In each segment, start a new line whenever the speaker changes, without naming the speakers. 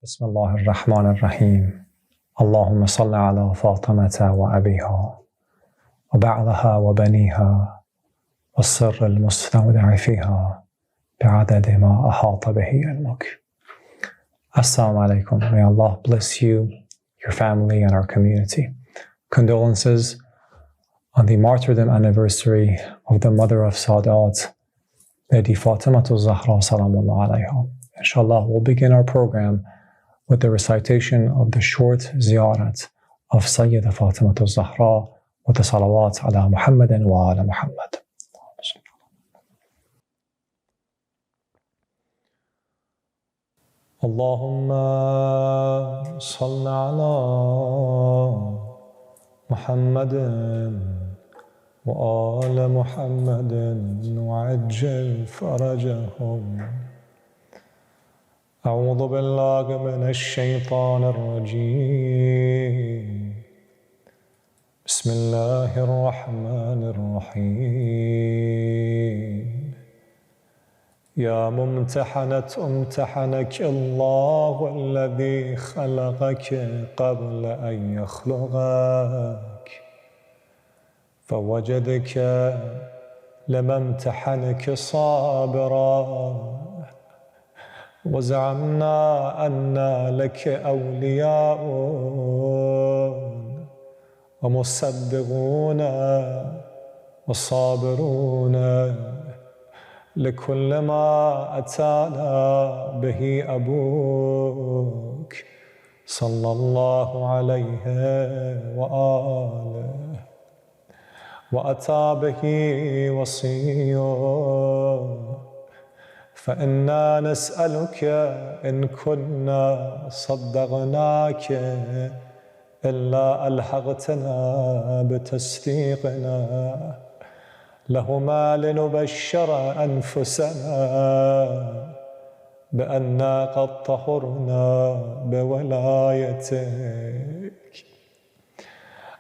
بسم الله الرحمن الرحيم. اللهم صل على فاطمة وأبيها وبعلها وبنيها والسر المستودع فيها بعدد ما أحاط به علمك. Assalamu alaikum. May Allah bless you, your family, and our community. Condolences on the martyrdom anniversary of the mother of Sadat, Lady Fatimatu Zahra Salamullah alayha. Inshallah, we'll begin our program with the recitation of the short ziyarat of Sayyida Fatimatu Zahra with the salawat ala Muhammadin wa ala Muhammad. Allahumma salli ala Muhammadin wa ala Muhammadin wa ajjal farajahum. أعوذ بالله من الشيطان الرجيم. بسم الله الرحمن الرحيم. يا ممتحنة امتحنك الله الذي خلقك قبل أن يخلقك فوجدك لما امتحنك صابرا وزعمنا أن لك أولياء ومصدقون وصابرون لكل ما أتانا به أبوك صلى الله عليه وآله وأتى به وصيه. فإنا نسألك إن كنا صدقناك إلا ألحقتنا بتصديقنا لهما لنبشر أنفسنا بأننا قد طهرنا بولايتك.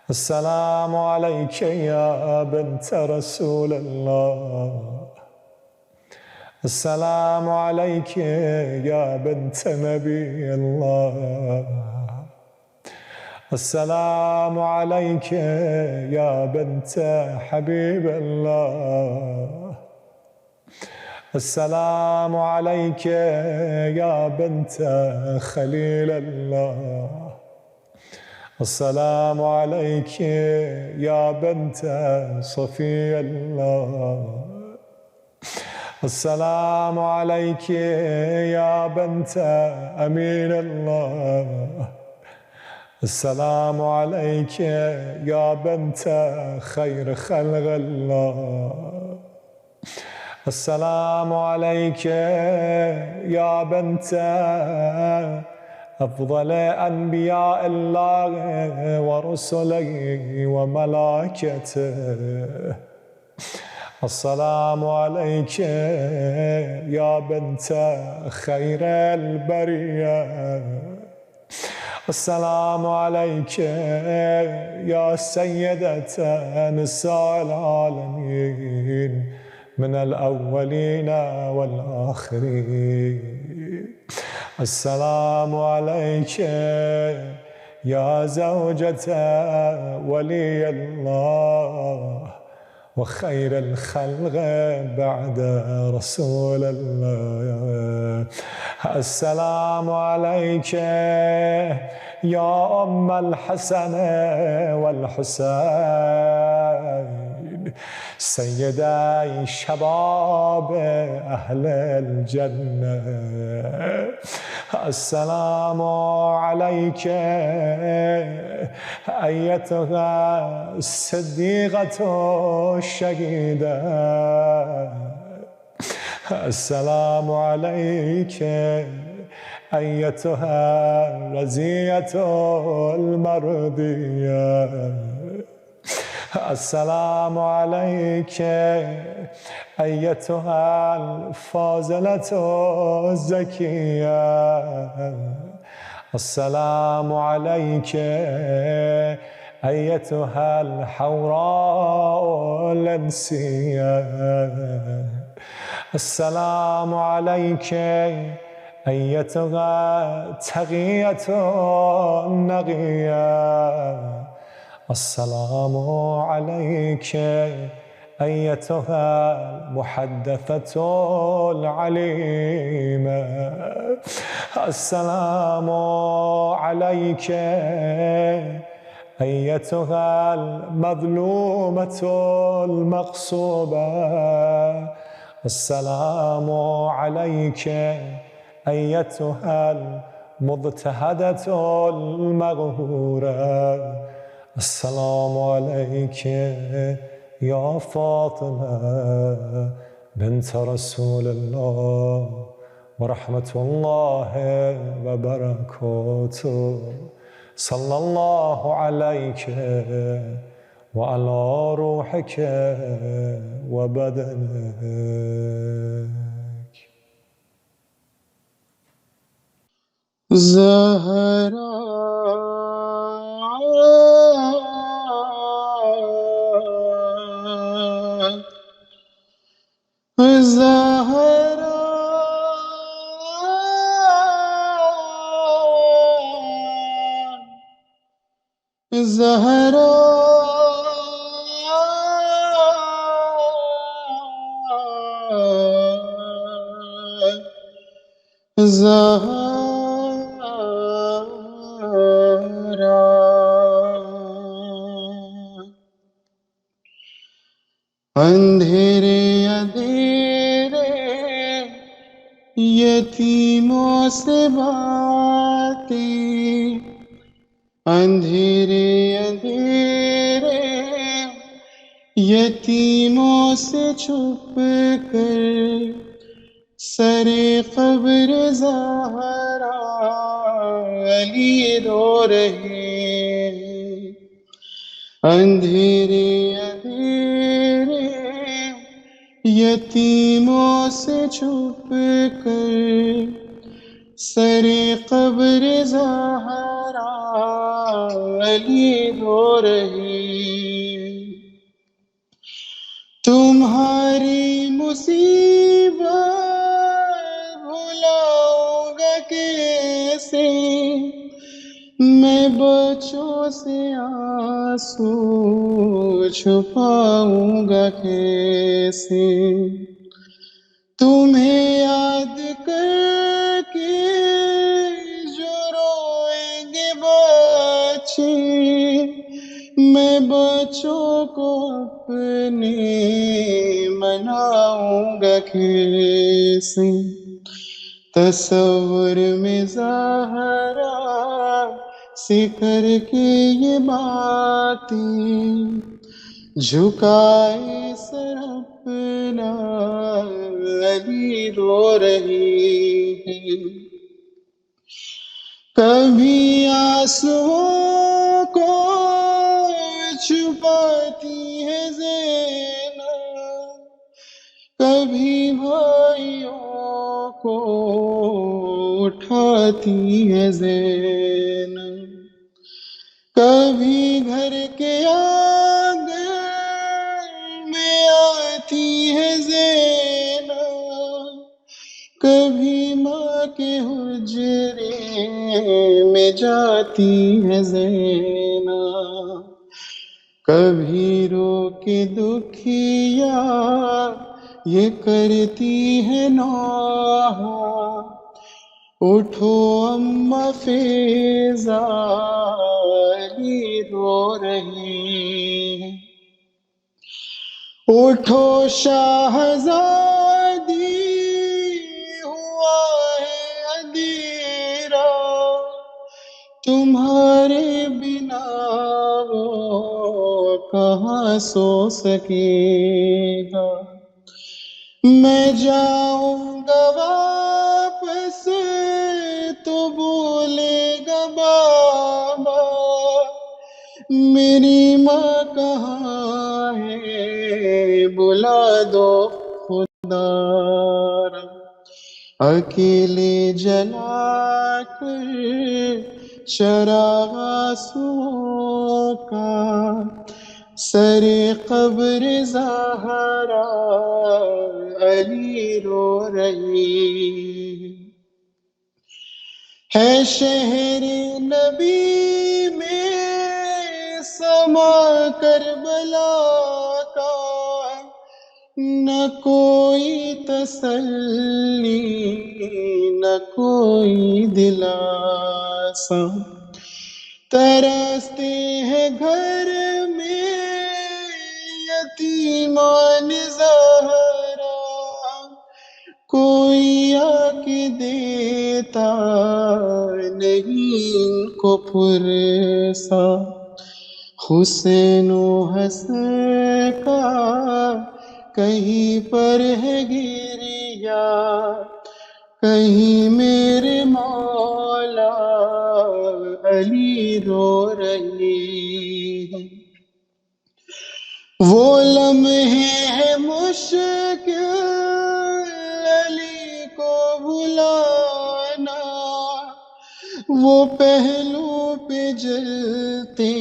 السلام عليك يا بنت رسول الله. السلام عليك يا بنت نبي الله. السلام عليك يا بنت حبيب الله. السلام عليك يا بنت خليل الله. السلام عليك يا بنت صفي الله. السلام عليك يا بنت أمين الله. السلام عليك يا بنت خير خلق الله. السلام عليك يا بنت أفضل أنبياء الله ورسله وملائكته. السلام عليك يا بنت خير البرية. السلام عليك يا سيدة نساء العالمين من الأولين والآخرين. السلام عليك يا زوجة ولي الله وخير الخلق بعد رسول الله. السلام عليك يا أم الحسن والحسين سيداي شباب أهل الجنة. السلام عليك أيتها الصديقة الشهيدة. السلام عليك أيتها الرزية المرضية. السلام عليك أيتها الفاضلة الزكية. السلام عليك أيتها الحوراء الأنسية. السلام عليك أيتها التقية النقية السلام عليك أيتها المحدثة العليمة السلام عليك أيتها المظلومة المغصوبة السلام عليك أيتها المضطهدة المغهورة السلام عليك يا فاطمة بنت رسول الله ورحمة الله وبركاته صلى الله عليك وعلى روحك وبدنك
زهرا زهرا زهرا زهرا اندھیرے اندھیرے یتیموں سے باتیں اندھیرے اندھیرے یتیموں سے چھپ کر سر قبر زہرا علی رو رہے اندھیرے اندھیرے یتیموں سے چھپ کر سر قبر زہرا علی رو رہے تمہاری مصیبت بھلاؤں گا کیسے میں بچوں سے آنسو چھپاؤں گا کیسے تمہیں یاد کر کے جو روئیں گے بچے میں بچوں کو اپنے مناؤں گا کیسے تصور میں زہرا سے کر کے یہ باتیں جھکائے سر اپنا علی رو رہی ہے کبھی آنسوؤں کو چھپاتی ہے زینب کبھی بھائیوں کو اٹھاتی ہے زینب کبھی گھر کے آنگن میں آتی ہے زینب کبھی ماں کے حجرے میں جاتی ہے زینب کبھی رو کے دکھیا یہ کرتی ہے نوحہ اٹھو اماں فیضا علی رو رہی ہے اٹھو شاہزادی ہوا ہے اندھیرا تمہارے بنا وہ کہاں سو سکے گا میں جاؤں گا واپس تو بولے گا بابا میری ماں کہاں ہے بلا دو خدا را اکیلے جلا کر چراغ آنسوؤں کا سر قبر زہرا علی رو رہی ہے شہر نبی میں سما کربلا کا، نہ کوئی تسلی نہ کوئی دلاسا، ترستے ہیں گھر میں یتیمان زہرا، کوئی آ کے دیتا نہیں ان کو پرسا، حسین و حسن کا کہیں پر ہے گریا، کہیں میرے مولا علی رو رہی ہے، وہ لمحے ہیں مشکل علی کو بھلانا، وہ پہلو پہ جلتے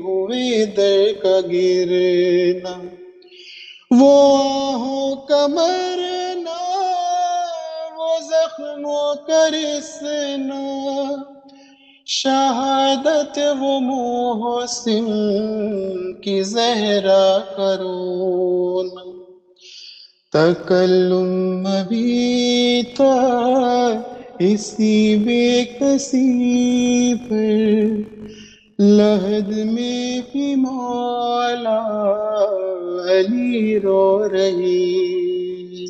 ہوئے در کا گرنا، وہ آہوں کا مرنا، وہ زخموں کا رسنا، شہادت وہ محسن کی زہرا کا رونا، تکلم بھی تھا اسی بے کسی پر، لحد میں بھی مولا علی رو رہی،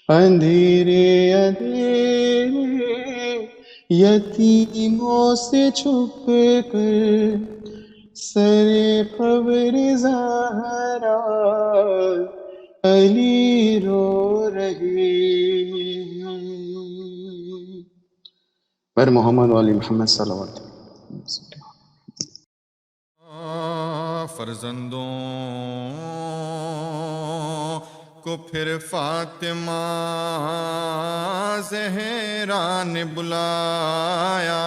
اندھیرے اندھیرے یتیموں سے چھپ کر سر قبر زہرا علی رو رہے ہیں۔ پر محمد والی محمد صلوات
فرزندوں کو پھر فاطمہ زہرا نے بلایا،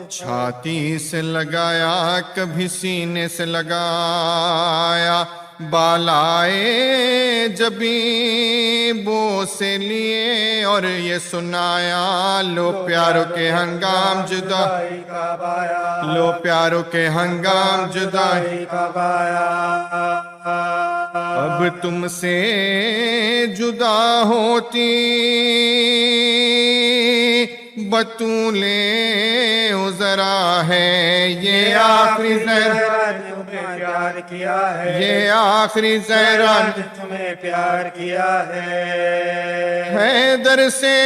چھاتی سے لگایا کبھی سینے سے لگایا، بالائے جبیبوں سے لیے اور یہ سنایا، لو پیاروں کے ہنگام جدائی کا بایا، لو پیاروں کے ہنگام جدائی کا بایا، اب تم سے جدا ہوتی بطولے ذرا ہے، یہ آخری زہرا نے تمہیں پیار کیا ہے، یہ آخری زہرا نے تمہیں پیار کیا ہے، حیدر سے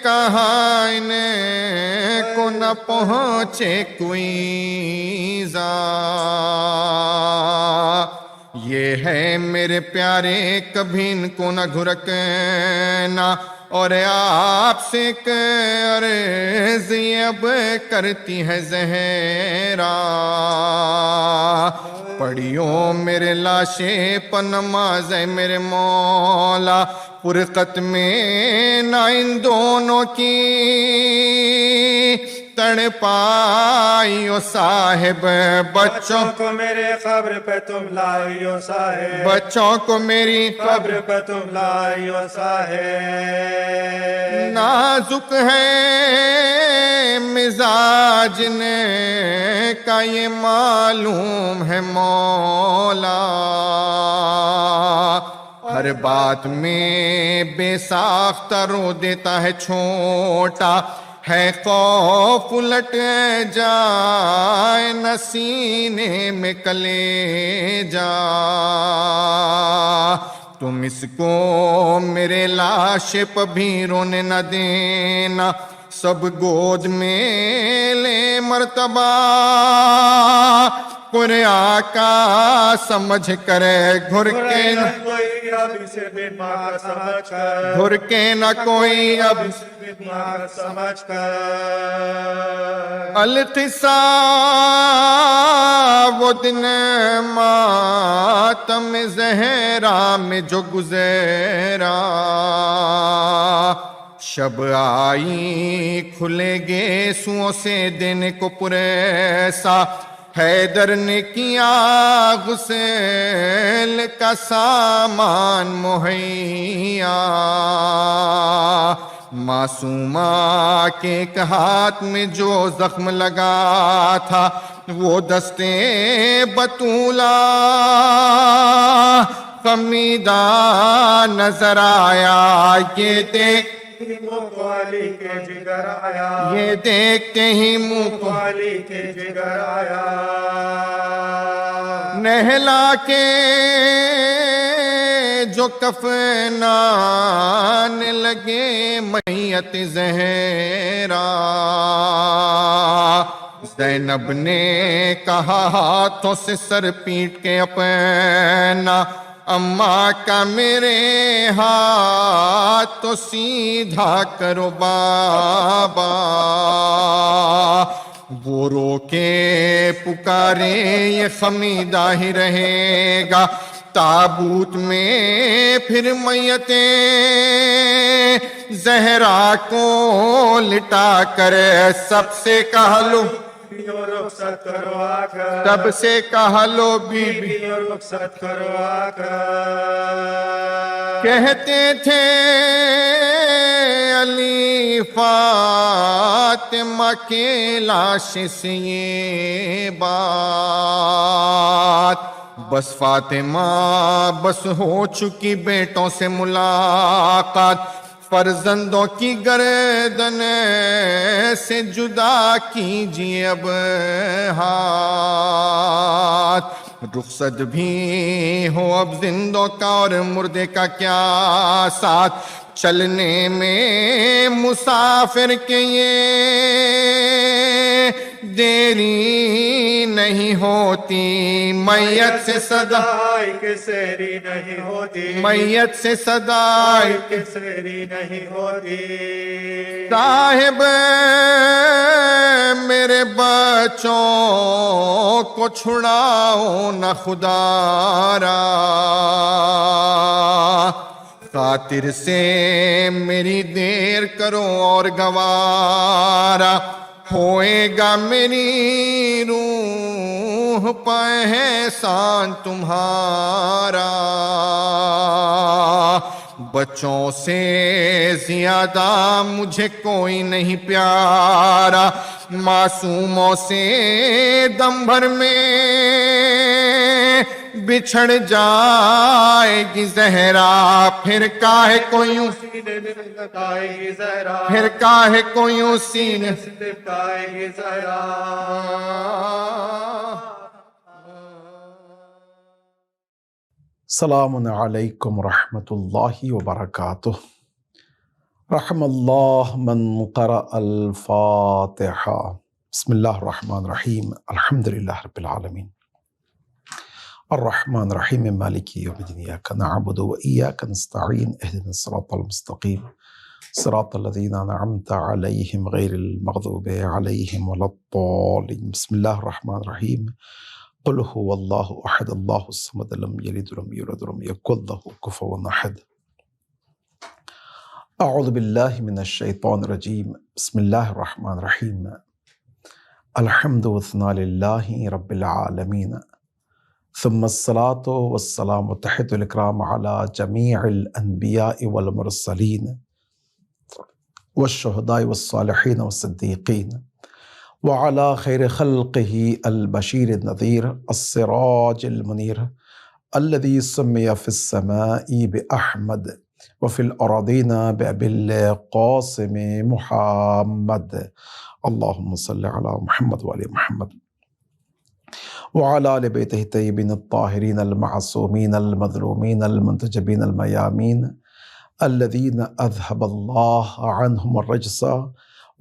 کہا انہیں کو نہ پہنچے کوئی ایذا، یہ ہے میرے پیارے کبھی ان کو نہ گھرکنا، اور آپ سے ایک عرض یہ اب کرتی ہے زہرا، پڑھیو میرے لاشے پر نماز ہے میرے مولا، فرقت میں نہ ان دونوں کی تڑ پائیو صاحب، بچوں کو میرے قبر پہ تم لائیو صاحب، بچوں کو میری قبر پہ تم لائیو صاحب، نازک ہے مزاج نے کا یہ معلوم ہے مولا، ہر بات میں بے ساختہ رو دیتا ہے چھوٹا، ہے خوف الٹ جائے نہ سینے میں کلیجا، تم اس کو میرے لاش پہ بھی رونے نہ دینا، سب گود میں لے مرتبہ، قرآن آقا سمجھ کر گھر کے نہ کوئی اب اسے بیمار سمجھ کر، گھر کے نہ کوئی اب اسے بیمار سمجھ کر، القصہ وہ دن ماتم زہرا میں جو گزرا، شب آئی کھلے گے سوؤں سے دینے کو پریسا، حیدر نے کیا غسل کا سامان مہیا، معصومہ کے ایک ہاتھ میں جو زخم لگا تھا وہ دستے بطولہ خمیدہ نظر آیا، یہ دیکھ
علی کے جگر آیا،
یہ دیکھتے ہی منہ کو
علی کے جگر آیا،
نہلا کے جو کفنان لگے میت زہرا، زینب نے کہا ہاتھوں سے سر پیٹ کے اپنا، اماں کا میرے ہاتھ تو سیدھا کرو بابا، وہ رو کے پکارے یہ خمیدہ ہی رہے گا، تابوت میں پھر میتیں زہرا کو لٹا کر سب سے کہا لو
رخصت کرو آ کر،
سب سے کہا لو بی بی
رخصت کرو آ کر،
کہتے تھے علی فاطمہ کے لاش سے یہ بات، بس فاطمہ بس ہو چکی بیٹوں سے ملاقات، فرزندوں کی گردن سے جدا کیجیے اب ہاتھ، رخصت بھی ہو اب زندوں کا اور مردے کا کیا ساتھ، چلنے میں مسافر کے یہ دیری نہیں ہوتی، میت سے صدا
کہ سیری نہیں ہوتی،
میت سے صدا
کہ سیری نہیں ہوتی،
صاحب میرے بچوں کو چھڑاؤ نہ خدا را، خاطر سے میری دیر کرو اور گوارا، ہوئے گا میری روح پہ احسان تمہارا، بچوں سے زیادہ مجھے کوئی نہیں پیارا، معصوموں سے دم بھر میں بچھڑ جائے گی زہرا، پھر کاہے کو یوں پھر کاہے کو یوں سینے
السلام علیکم ورحمۃ اللہ وبرکاتہ۔ رحم اللہ من قرأ الفاتحہ۔ بسم اللہ الرحمن الرحیم، الحمدللہ رب العالمین، الرحمن الرحیم، مالک یوم الدین، ایاک نعبد و ایاک نستعین، اہدنا الصراط المستقیم، صراط الذین انعمت علیہم غیر المغضوب علیہم ولا الضالین۔ بسم اللہ الرحمن الرحیم، قل هو اللہ احد اللہ الصمد لم یلد ولم یولد ولم یکن لہ کفوا احد۔ اعوذ باللہ من الشیطان الرجیم، بسم اللہ الرحمن الرحیم، الحمد والثناء للہ رب العالمین، ثم الصلاة والسلام تحت الاکرام علی جمیع الانبیاء والمرسلین والشہداء والصالحین والصدیقین وعلى خیر خلقہ البشیر النذیر السراج المنیر الذي سمي في السماء بأحمد وفي الأراضين بأبي القاسم محمد، اللهم صل على محمد وآل محمد وعلى آل بيته الطيبين الطاهرين المعصومين المظلومين المنتجبين الميامين الذين أذهب الله عنهم الرجس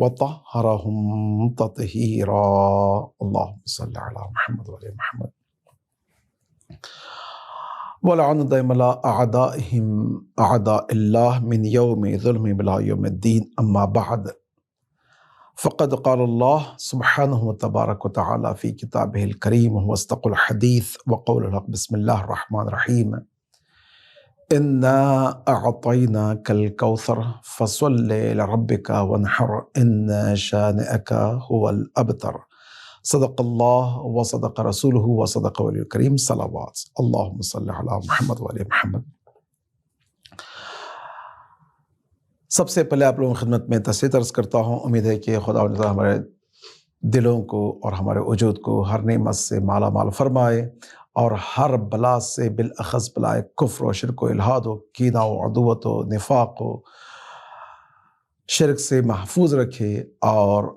وطهرهم تطهيرا، اللهم صل على محمد وآل محمد ولعن دائم على أعدائهم أعداء الله من يوم ظلمهم إلى يوم الدين، أما بعد، فقد قال الله سبحانه وتبارك وتعالى في كتابه الكريم وهو أصدق الحديث وقول الحق، بسم الله الرحمن الرحيم، إنا أعطيناك الكوثر فصل لربك وانحر إن شانئك هو الأبتر، صدق اللہ و صدق رسولہ و صدق ولی کریم صلوات اللہم صلی علی محمد و علی محمد۔ سب سے پہلے آپ لوگوں کی خدمت میں تسلیت عرض کرتا ہوں، امید ہے کہ خدا ہمارے دلوں کو اور ہمارے وجود کو ہر نعمت سے مالا مال فرمائے اور ہر بلا سے بالاخص بلائے کفر و شرک و الحاد و کینہ و عدوت و نفاق و شرک سے محفوظ رکھے اور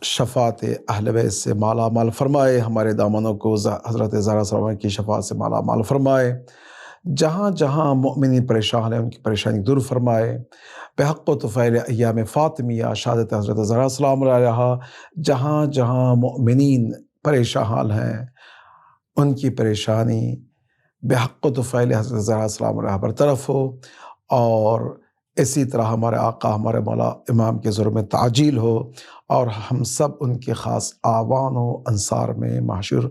شفاعت اہل بیت سے مالا مال فرمائے، ہمارے دامنوں کو حضرت زہرا سلام کی شفاعت سے مالا مال فرمائے، جہاں جہاں مؤمنین پریشان ہیں ان کی پریشانی دور فرمائے، بحق و طفیل ایام فاطمیہ شہادت حضرت زہرا سلام علیہا، جہاں جہاں مؤمنین پریشان ہیں ان کی پریشانی بحق و طفیل حضرت زہرا سلام علیہا برطرف ہو، اور اسی طرح ہمارے آقا ہمارے مولا امام کے ظہور میں تعجیل ہو، اور ہم سب ان کے خاص آوان و انصار میں محشور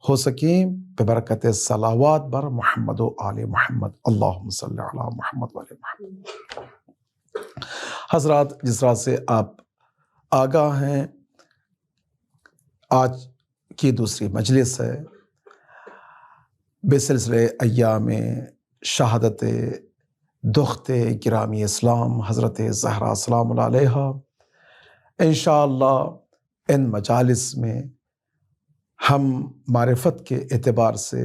ہو سکیں ببرکت صلوات بر محمد و آل محمد، اللہم صلی علی محمد و آل محمد۔ حضرات، جس طرح سے آپ آگاہ ہیں، آج کی دوسری مجلس ہے بسلسلے ایام شہادت دخت گرامی اسلام حضرت زہرا سلام علیہا۔ انشاءاللہ ان مجالس میں ہم معرفت کے اعتبار سے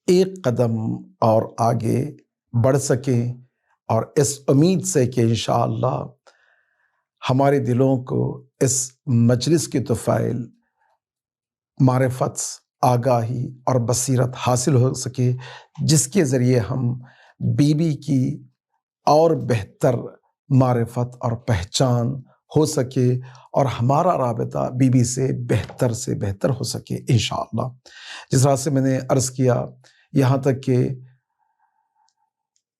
ایک قدم اور آگے بڑھ سکیں، اور اس امید سے کہ انشاءاللہ ہمارے دلوں کو اس مجلس کی طفیل معرفت، آگاہی اور بصیرت حاصل ہو سکے، جس کے ذریعے ہم بی بی کی اور بہتر معرفت اور پہچان ہو سکے، اور ہمارا رابطہ بی بی سے بہتر ہو سکے انشاءاللہ۔ جس طرح سے میں نے عرض کیا، یہاں تک کہ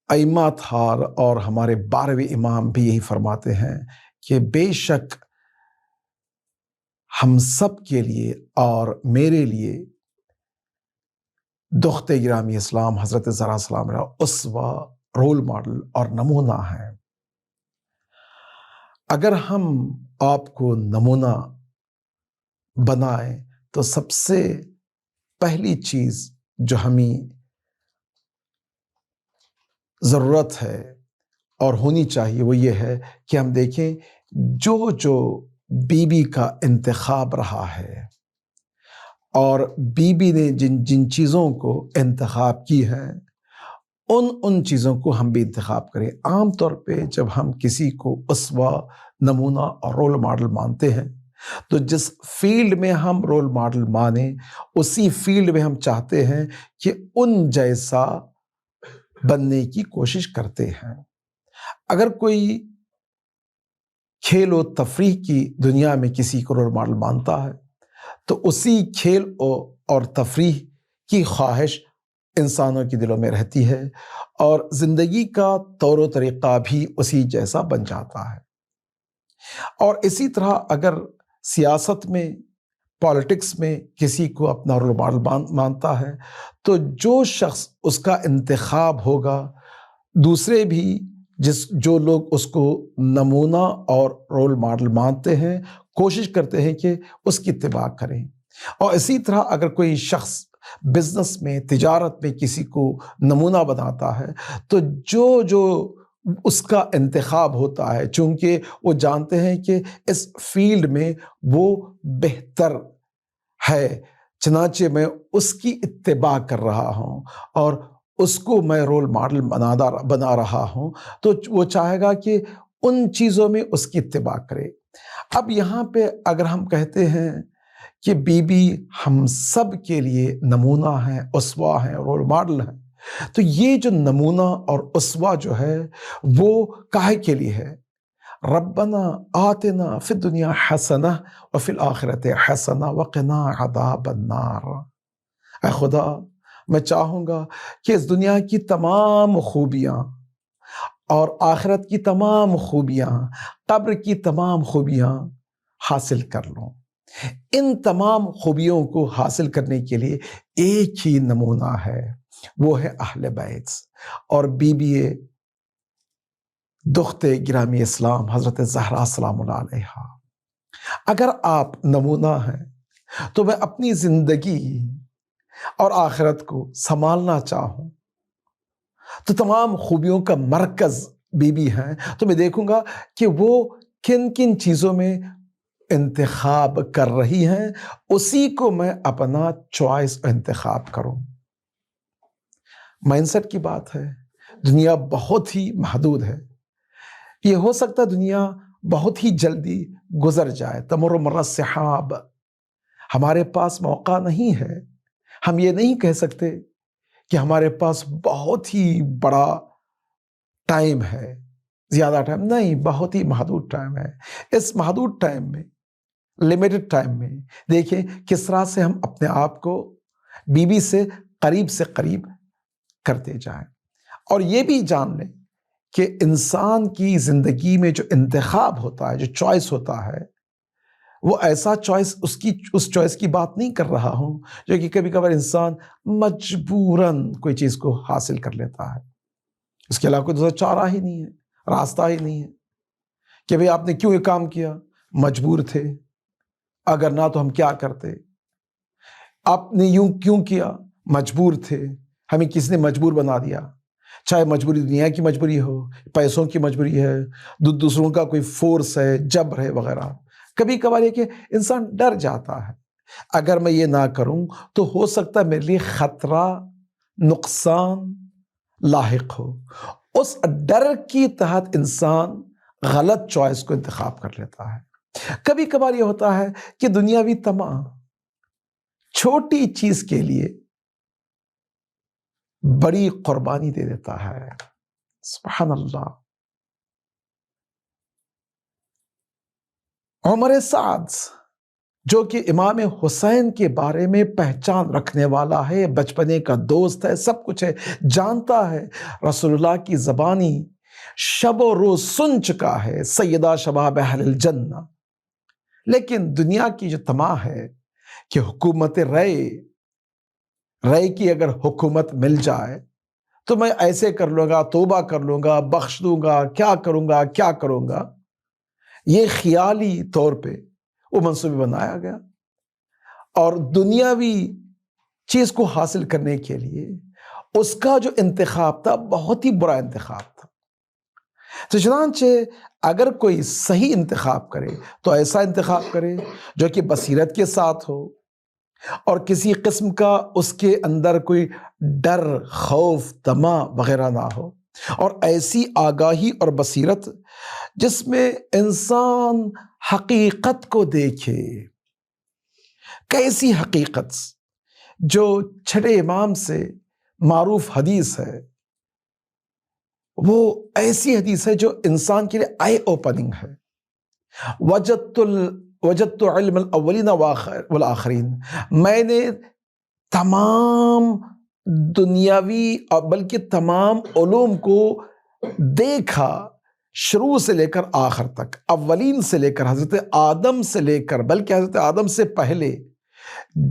ائمہ تھار اور ہمارے 12ویں امام بھی یہی فرماتے ہیں کہ بے شک ہم سب کے لیے اور میرے لیے دخت گرامی اسلام حضرت زہرا سلام علیہا اسوہ، رول ماڈل اور نمونہ ہیں۔ اگر ہم آپ کو نمونہ بنائیں تو سب سے پہلی چیز جو ہمیں ضرورت ہے اور ہونی چاہیے وہ یہ ہے کہ ہم دیکھیں جو بی بی کا انتخاب رہا ہے اور بی بی نے جن چیزوں کو انتخاب کی ہیں ان چیزوں کو ہم بھی انتخاب کریں۔ عام طور پہ جب ہم کسی کو اسوہ، نمونہ اور رول ماڈل مانتے ہیں تو جس فیلڈ میں ہم رول ماڈل مانیں اسی فیلڈ میں ہم چاہتے ہیں کہ ان جیسا بننے کی کوشش کرتے ہیں۔ اگر کوئی کھیل و تفریح کی دنیا میں کسی کو رول ماڈل مانتا ہے تو اسی کھیل اور تفریح کی خواہش انسانوں کے دلوں میں رہتی ہے، اور زندگی کا طور و طریقہ بھی اسی جیسا بن جاتا ہے۔ اور اسی طرح اگر سیاست میں، پالیٹکس میں کسی کو اپنا رول ماڈل مانتا ہے تو جو شخص اس کا انتخاب ہوگا، دوسرے بھی جو لوگ اس کو نمونہ اور رول ماڈل مانتے ہیں کوشش کرتے ہیں کہ اس کی اتباع کریں۔ اور اسی طرح اگر کوئی شخص بزنس میں، تجارت میں کسی کو نمونہ بناتا ہے تو جو اس کا انتخاب ہوتا ہے، چونکہ وہ جانتے ہیں کہ اس فیلڈ میں وہ بہتر ہے، چنانچہ میں اس کی اتباع کر رہا ہوں اور اس کو میں رول ماڈل بنا رہا ہوں، تو وہ چاہے گا کہ ان چیزوں میں اس کی اتباع کرے۔ اب یہاں پہ اگر ہم کہتے ہیں کہ بی بی ہم سب کے لیے نمونہ ہیں، اسوہ ہیں، رول ماڈل ہیں، تو یہ جو نمونہ اور اسوہ جو ہے وہ کاہے کے لیے ہے؟ ربنا آتنا فی الدنیا حسنہ وفی الآخرۃ حسنہ وقنا عذاب النار۔ اے خدا، میں چاہوں گا کہ اس دنیا کی تمام خوبیاں اور آخرت کی تمام خوبیاں، قبر کی تمام خوبیاں حاصل کر لوں۔ ان تمام خوبیوں کو حاصل کرنے کے لیے ایک ہی نمونہ ہے، وہ ہے اہل بیت اور بی بی دخت گرامی اسلام حضرت زہرا سلام اللہ علیہا۔ اگر آپ نمونہ ہیں تو میں اپنی زندگی اور آخرت کو سنبھالنا چاہوں تو تمام خوبیوں کا مرکز بی بی ہیں، تو میں دیکھوں گا کہ وہ کن کن چیزوں میں انتخاب کر رہی ہیں، اسی کو میں اپنا چوائس انتخاب کروں۔ مائنڈ سیٹ کی بات ہے۔ دنیا بہت ہی محدود ہے، یہ ہو سکتا ہے دنیا بہت ہی جلدی گزر جائے، تمر مر السحاب۔ ہمارے پاس موقع نہیں ہے، ہم یہ نہیں کہہ سکتے کہ ہمارے پاس بہت ہی بڑا ٹائم ہے، زیادہ ٹائم نہیں، بہت ہی محدود ٹائم ہے۔ اس محدود ٹائم میں، لمیٹڈ ٹائم میں دیکھیں کس طرح سے ہم اپنے آپ کو بیوی سے قریب کرتے جائیں، اور یہ بھی جان لیں کہ انسان کی زندگی میں جو انتخاب ہوتا ہے، جو چوائس ہوتا ہے، وہ ایسا چوائس، اس چوائس کی بات نہیں کر رہا ہوں جو کہ کبھی کبھار انسان مجبوراً کوئی چیز کو حاصل کر لیتا ہے، اس کے علاوہ کوئی دوسرا چارہ ہی نہیں ہے، راستہ ہی نہیں ہے کہ بھئی آپ نے کیوں یہ کام کیا؟ مجبور تھے، اگر نہ تو ہم کیا کرتے؟ آپ نے یوں کیوں کیا؟ مجبور تھے، ہمیں کس نے مجبور بنا دیا؟ چاہے مجبوری دنیا کی مجبوری ہو، پیسوں کی مجبوری ہے، دوسروں کا کوئی فورس ہے، جبر ہے وغیرہ۔ کبھی کبھار یہ کہ انسان ڈر جاتا ہے، اگر میں یہ نہ کروں تو ہو سکتا ہے میرے لیے خطرہ، نقصان لاحق ہو۔ اس ڈر کی تحت انسان غلط چوائس کو انتخاب کر لیتا ہے۔ کبھی کبھار یہ ہوتا ہے کہ دنیاوی طمع چھوٹی چیز کے لیے بڑی قربانی دے دیتا ہے۔ سبحان اللہ۔ عمر سعد جو کہ امام حسین کے بارے میں پہچان رکھنے والا ہے، بچپنے کا دوست ہے، سب کچھ ہے، جانتا ہے، رسول اللہ کی زبانی شب و روز سن چکا ہے، سیدہ شباب اہل الجنہ، لیکن دنیا کی جو طمع ہے کہ حکومت رائے کی اگر حکومت مل جائے تو میں ایسے کر لوں گا، توبہ کر لوں گا، بخش دوں گا، کیا کروں گا، یہ خیالی طور پہ وہ منصوبے بنایا گیا، اور دنیاوی چیز کو حاصل کرنے کے لیے اس کا جو انتخاب تھا بہت ہی برا انتخاب تھا۔ تو چنانچہ اگر کوئی صحیح انتخاب کرے تو ایسا انتخاب کرے جو کہ بصیرت کے ساتھ ہو، اور کسی قسم کا اس کے اندر کوئی ڈر، خوف، طمع وغیرہ نہ ہو، اور ایسی آگاہی اور بصیرت جس میں انسان حقیقت کو دیکھے۔ کیسی حقیقت؟ جو چھٹے امام سے معروف حدیث ہے، وہ ایسی حدیث ہے جو انسان کے لیے آئی اوپننگ ہے۔ وجدت علم الاولین والآخرین، میں نے تمام دنیاوی اور بلکہ تمام علوم کو دیکھا، شروع سے لے کر آخر تک، اولین سے لے کر حضرت آدم سے لے کر، بلکہ حضرت آدم سے پہلے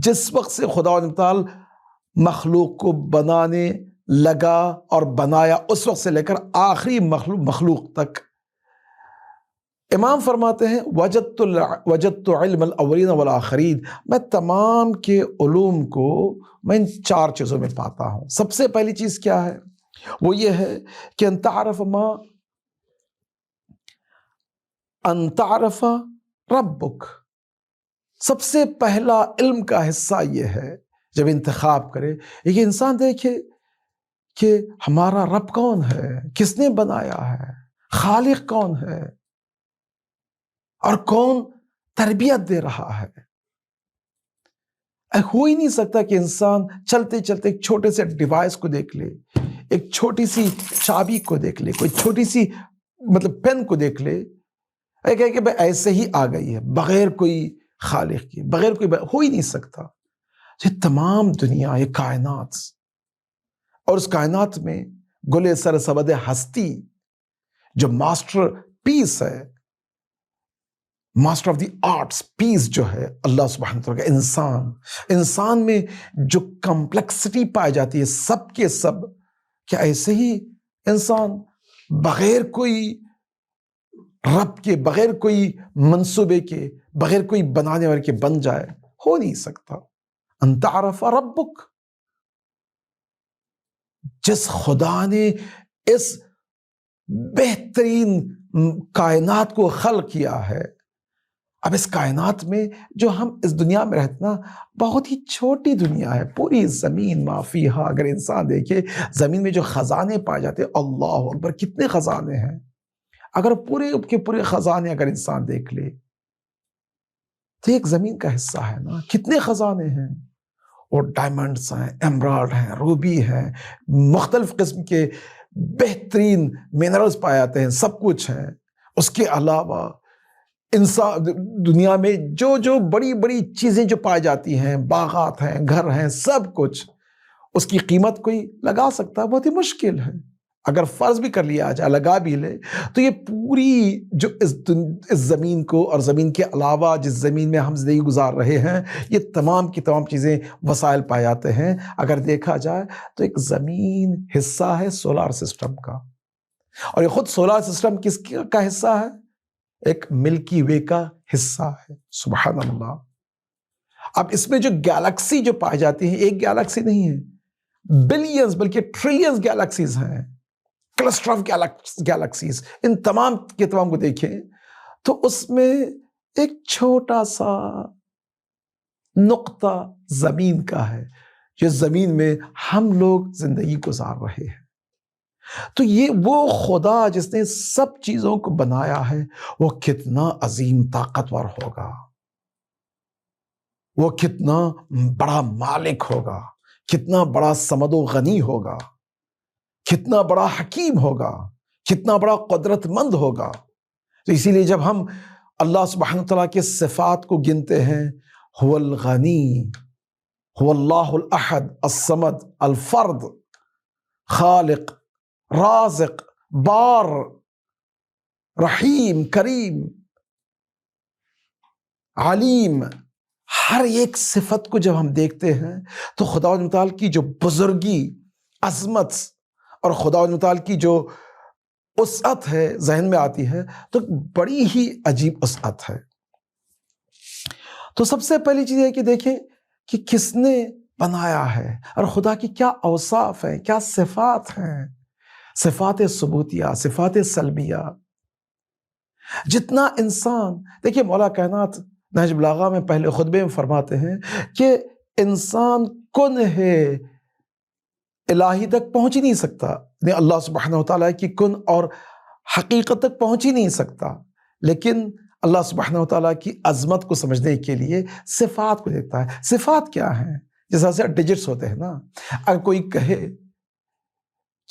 جس وقت سے خدا تعالی مخلوق کو بنانے لگا اور بنایا، اس وقت سے لے کر آخری مخلوق تک۔ امام فرماتے ہیں وجدت علم الاولین والآخرین، میں تمام کے علوم کو میں ان 4 چیزوں میں پاتا ہوں۔ سب سے پہلی چیز کیا ہے؟ وہ یہ ہے کہ ان تعرف ربک۔ سب سے پہلا علم کا حصہ یہ ہے جب انتخاب کرے کہ انسان دیکھے کہ ہمارا رب کون ہے، کس نے بنایا ہے، خالق کون ہے، اور کون تربیت دے رہا ہے۔ ہو ہی نہیں سکتا کہ انسان چلتے چلتے ایک چھوٹے سے ڈیوائس کو دیکھ لے، ایک چھوٹی سی چابی کو دیکھ لے، کوئی چھوٹی سی پین کو دیکھ لے، کہ ایسے ہی آ گئی ہے بغیر کوئی خالق کی، بغیر کوئی ہو ہی نہیں سکتا۔ یہ تمام دنیا، یہ کائنات، اور اس کائنات میں گلے سر سبد ہستی جو ماسٹر پیس ہے، ماسٹر آف دی آرٹس پیس جو ہے اللہ سبحانہ وتعالی کا، انسان میں جو کمپلیکسٹی پائی جاتی ہے، سب کے سب، کیا ایسے ہی انسان بغیر کوئی رب کے بغیر کوئی منصوبے کے، بغیر کوئی بنانے والے کے بن جائے، ہو نہیں سکتا۔ ان تعرف ربک، جس خدا نے اس بہترین کائنات کو خلق کیا ہے، اب اس کائنات میں جو ہم اس دنیا میں رہتے نا، بہت ہی چھوٹی دنیا ہے، پوری زمین ما فیہا، اگر انسان دیکھے زمین میں جو خزانے پائے جاتے ہیں، اللہ اکبر کتنے خزانے ہیں، اگر پورے کے پورے خزانے اگر انسان دیکھ لے تو ایک زمین کا حصہ ہے نا، کتنے خزانے ہیں، اور ڈائمنڈس ہیں، ایمرالڈ ہیں، روبی ہیں، مختلف قسم کے بہترین منرلز پائے جاتے ہیں، سب کچھ ہے۔ اس کے علاوہ انسان دنیا میں جو بڑی بڑی چیزیں جو پائی جاتی ہیں، باغات ہیں، گھر ہیں، سب کچھ، اس کی قیمت کوئی لگا سکتا ہے؟ بہت ہی مشکل ہے۔ اگر فرض بھی کر لیا جائے، لگا بھی لے، تو یہ پوری جو اس زمین کو اور زمین کے علاوہ جس زمین میں ہم زندگی گزار رہے ہیں، یہ تمام کی تمام چیزیں، وسائل پائے جاتے ہیں۔ اگر دیکھا جائے تو ایک زمین حصہ ہے سولار سسٹم کا، اور یہ خود سولار سسٹم کس کا حصہ ہے؟ ایک ملکی وے کا حصہ ہے۔ سبحان اللہ۔ اب اس میں جو گیلیکسی جو پائی جاتی ہیں، ایک گیلیکسی نہیں ہے، بلینز بلکہ ٹریلینز گیلیکسیز ہیں، کلسٹر آف گیلیکسیز۔ ان تمام کے تمام کو دیکھیں تو اس میں ایک چھوٹا سا نقطہ زمین کا ہے، جس زمین میں ہم لوگ زندگی گزار رہے ہیں۔ تو یہ وہ خدا جس نے سب چیزوں کو بنایا ہے، وہ کتنا عظیم طاقتور ہوگا، وہ کتنا بڑا مالک ہوگا، کتنا بڑا صمد و غنی ہوگا، کتنا بڑا حکیم ہوگا، کتنا بڑا قدرت مند ہوگا۔ تو اسی لیے جب ہم اللہ سبحانہ وتعالیٰ کے صفات کو گنتے ہیں، هو الغنی، هو اللہ الاحد الصمد الفرد، خالق، رازق، بار، رحیم، کریم، علیم، ہر ایک صفت کو جب ہم دیکھتے ہیں تو خدا متعال کی جو بزرگی، عظمت اور خدا متعال کی جو وسعت ہے ذہن میں آتی ہے، تو بڑی ہی عجیب وسعت ہے۔ تو سب سے پہلی چیز ہے کہ دیکھیں کہ کس نے بنایا ہے، اور خدا کی کیا اوصاف ہیں، کیا صفات ہیں، صفات ثبوتیہ، صفات سلبیہ۔ جتنا انسان، دیکھیں مولا کائنات نہج بلاغہ میں پہلے خطبے میں فرماتے ہیں کہ انسان کن ہے الہی تک پہنچ ہی نہیں سکتا، یعنی اللہ سبحانہ وتعالیٰ کی کن اور حقیقت تک پہنچ ہی نہیں سکتا، لیکن اللہ سبحانہ وتعالیٰ کی عظمت کو سمجھنے کے لیے صفات کو دیکھتا ہے۔ صفات کیا ہیں؟ جیسا سے ڈیجٹس ہوتے ہیں نا، اگر کوئی کہے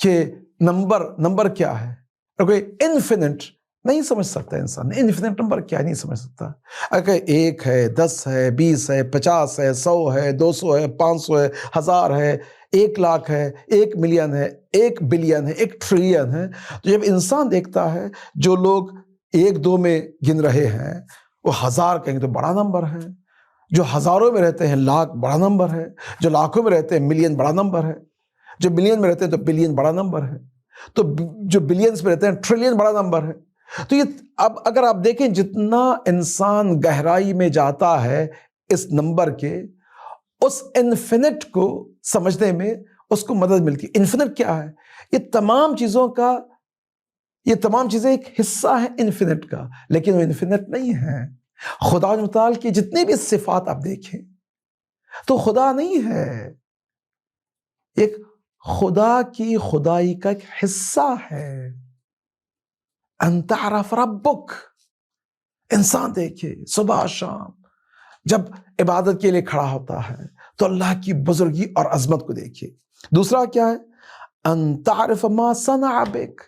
کہ نمبر کیا ہے، اگر کوئی انفینٹ نہیں سمجھ سکتا انسان، انفینٹ نمبر کیا ہے نہیں سمجھ سکتا۔ اگر 1 ہے، 10 ہے، 20 ہے، 50 ہے، 100 ہے، 200 ہے، 500 ہے، 1000 ہے، 1 لاکھ ہے، 1 ملین ہے، 1 بلین ہے، 1 ٹریلین ہے، تو جب انسان دیکھتا ہے جو لوگ 1 2 میں گن رہے ہیں، وہ 1000 کہیں تو بڑا نمبر ہے، جو ہزاروں میں رہتے ہیں لاکھ بڑا نمبر ہے، جو لاکھوں میں رہتے ہیں ملین بڑا نمبر ہے، جو ملین میں رہتے ہیں تو بلین بڑا نمبر ہے، تو جو بلینز میں رہتے ہیں ٹریلین بڑا نمبر ہے۔ تو یہ اب اگر آپ دیکھیں جتنا انسان گہرائی میں جاتا ہے اس نمبر کے، اس انفینٹ کو سمجھنے میں اس کو مدد ملتی ہے۔ انفینٹ کیا ہے؟ یہ تمام چیزوں کا، یہ تمام چیزیں ایک حصہ ہے انفینٹ کا، لیکن وہ انفینٹ نہیں ہے۔ خدا متعال کی جتنی بھی صفات آپ دیکھیں تو خدا نہیں ہے، ایک خدا کی خدائی کا ایک حصہ ہے۔ ان تعرف ربک، انسان دیکھے صبح شام جب عبادت کے لیے کھڑا ہوتا ہے تو اللہ کی بزرگی اور عظمت کو دیکھے۔ دوسرا کیا ہے؟ ان تعرف ما صنع بک،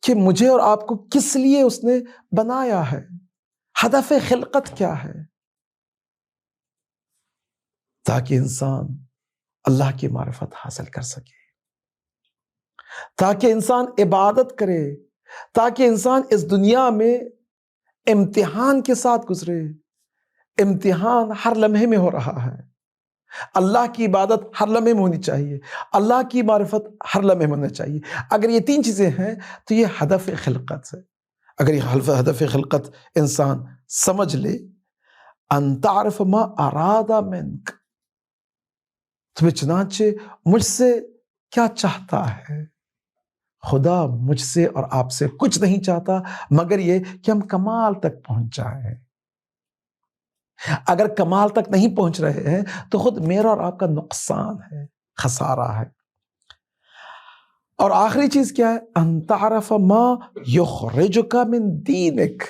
کہ مجھے اور آپ کو کس لیے اس نے بنایا ہے، ہدف خلقت کیا ہے، تاکہ انسان اللہ کی معرفت حاصل کر سکے، تاکہ انسان عبادت کرے، تاکہ انسان اس دنیا میں امتحان کے ساتھ گزرے۔ امتحان ہر لمحے میں ہو رہا ہے، اللہ کی عبادت ہر لمحے میں ہونی چاہیے، اللہ کی معرفت ہر لمحے میں ہونا چاہیے۔ اگر یہ تین چیزیں ہیں تو یہ ہدف خلقت ہے۔ اگر یہ ہدف خلقت انسان سمجھ لے، ان تعرف ما اراد منک، تمہیں چنانچہ مجھ سے کیا چاہتا ہے۔ خدا مجھ سے اور آپ سے کچھ نہیں چاہتا مگر یہ کہ ہم کمال تک پہنچ جائیں۔ اگر کمال تک نہیں پہنچ رہے ہیں تو خود میرا اور آپ کا نقصان ہے، خسارہ ہے۔ اور آخری چیز کیا ہے؟ ان تعرف ما یخرجک من دینک،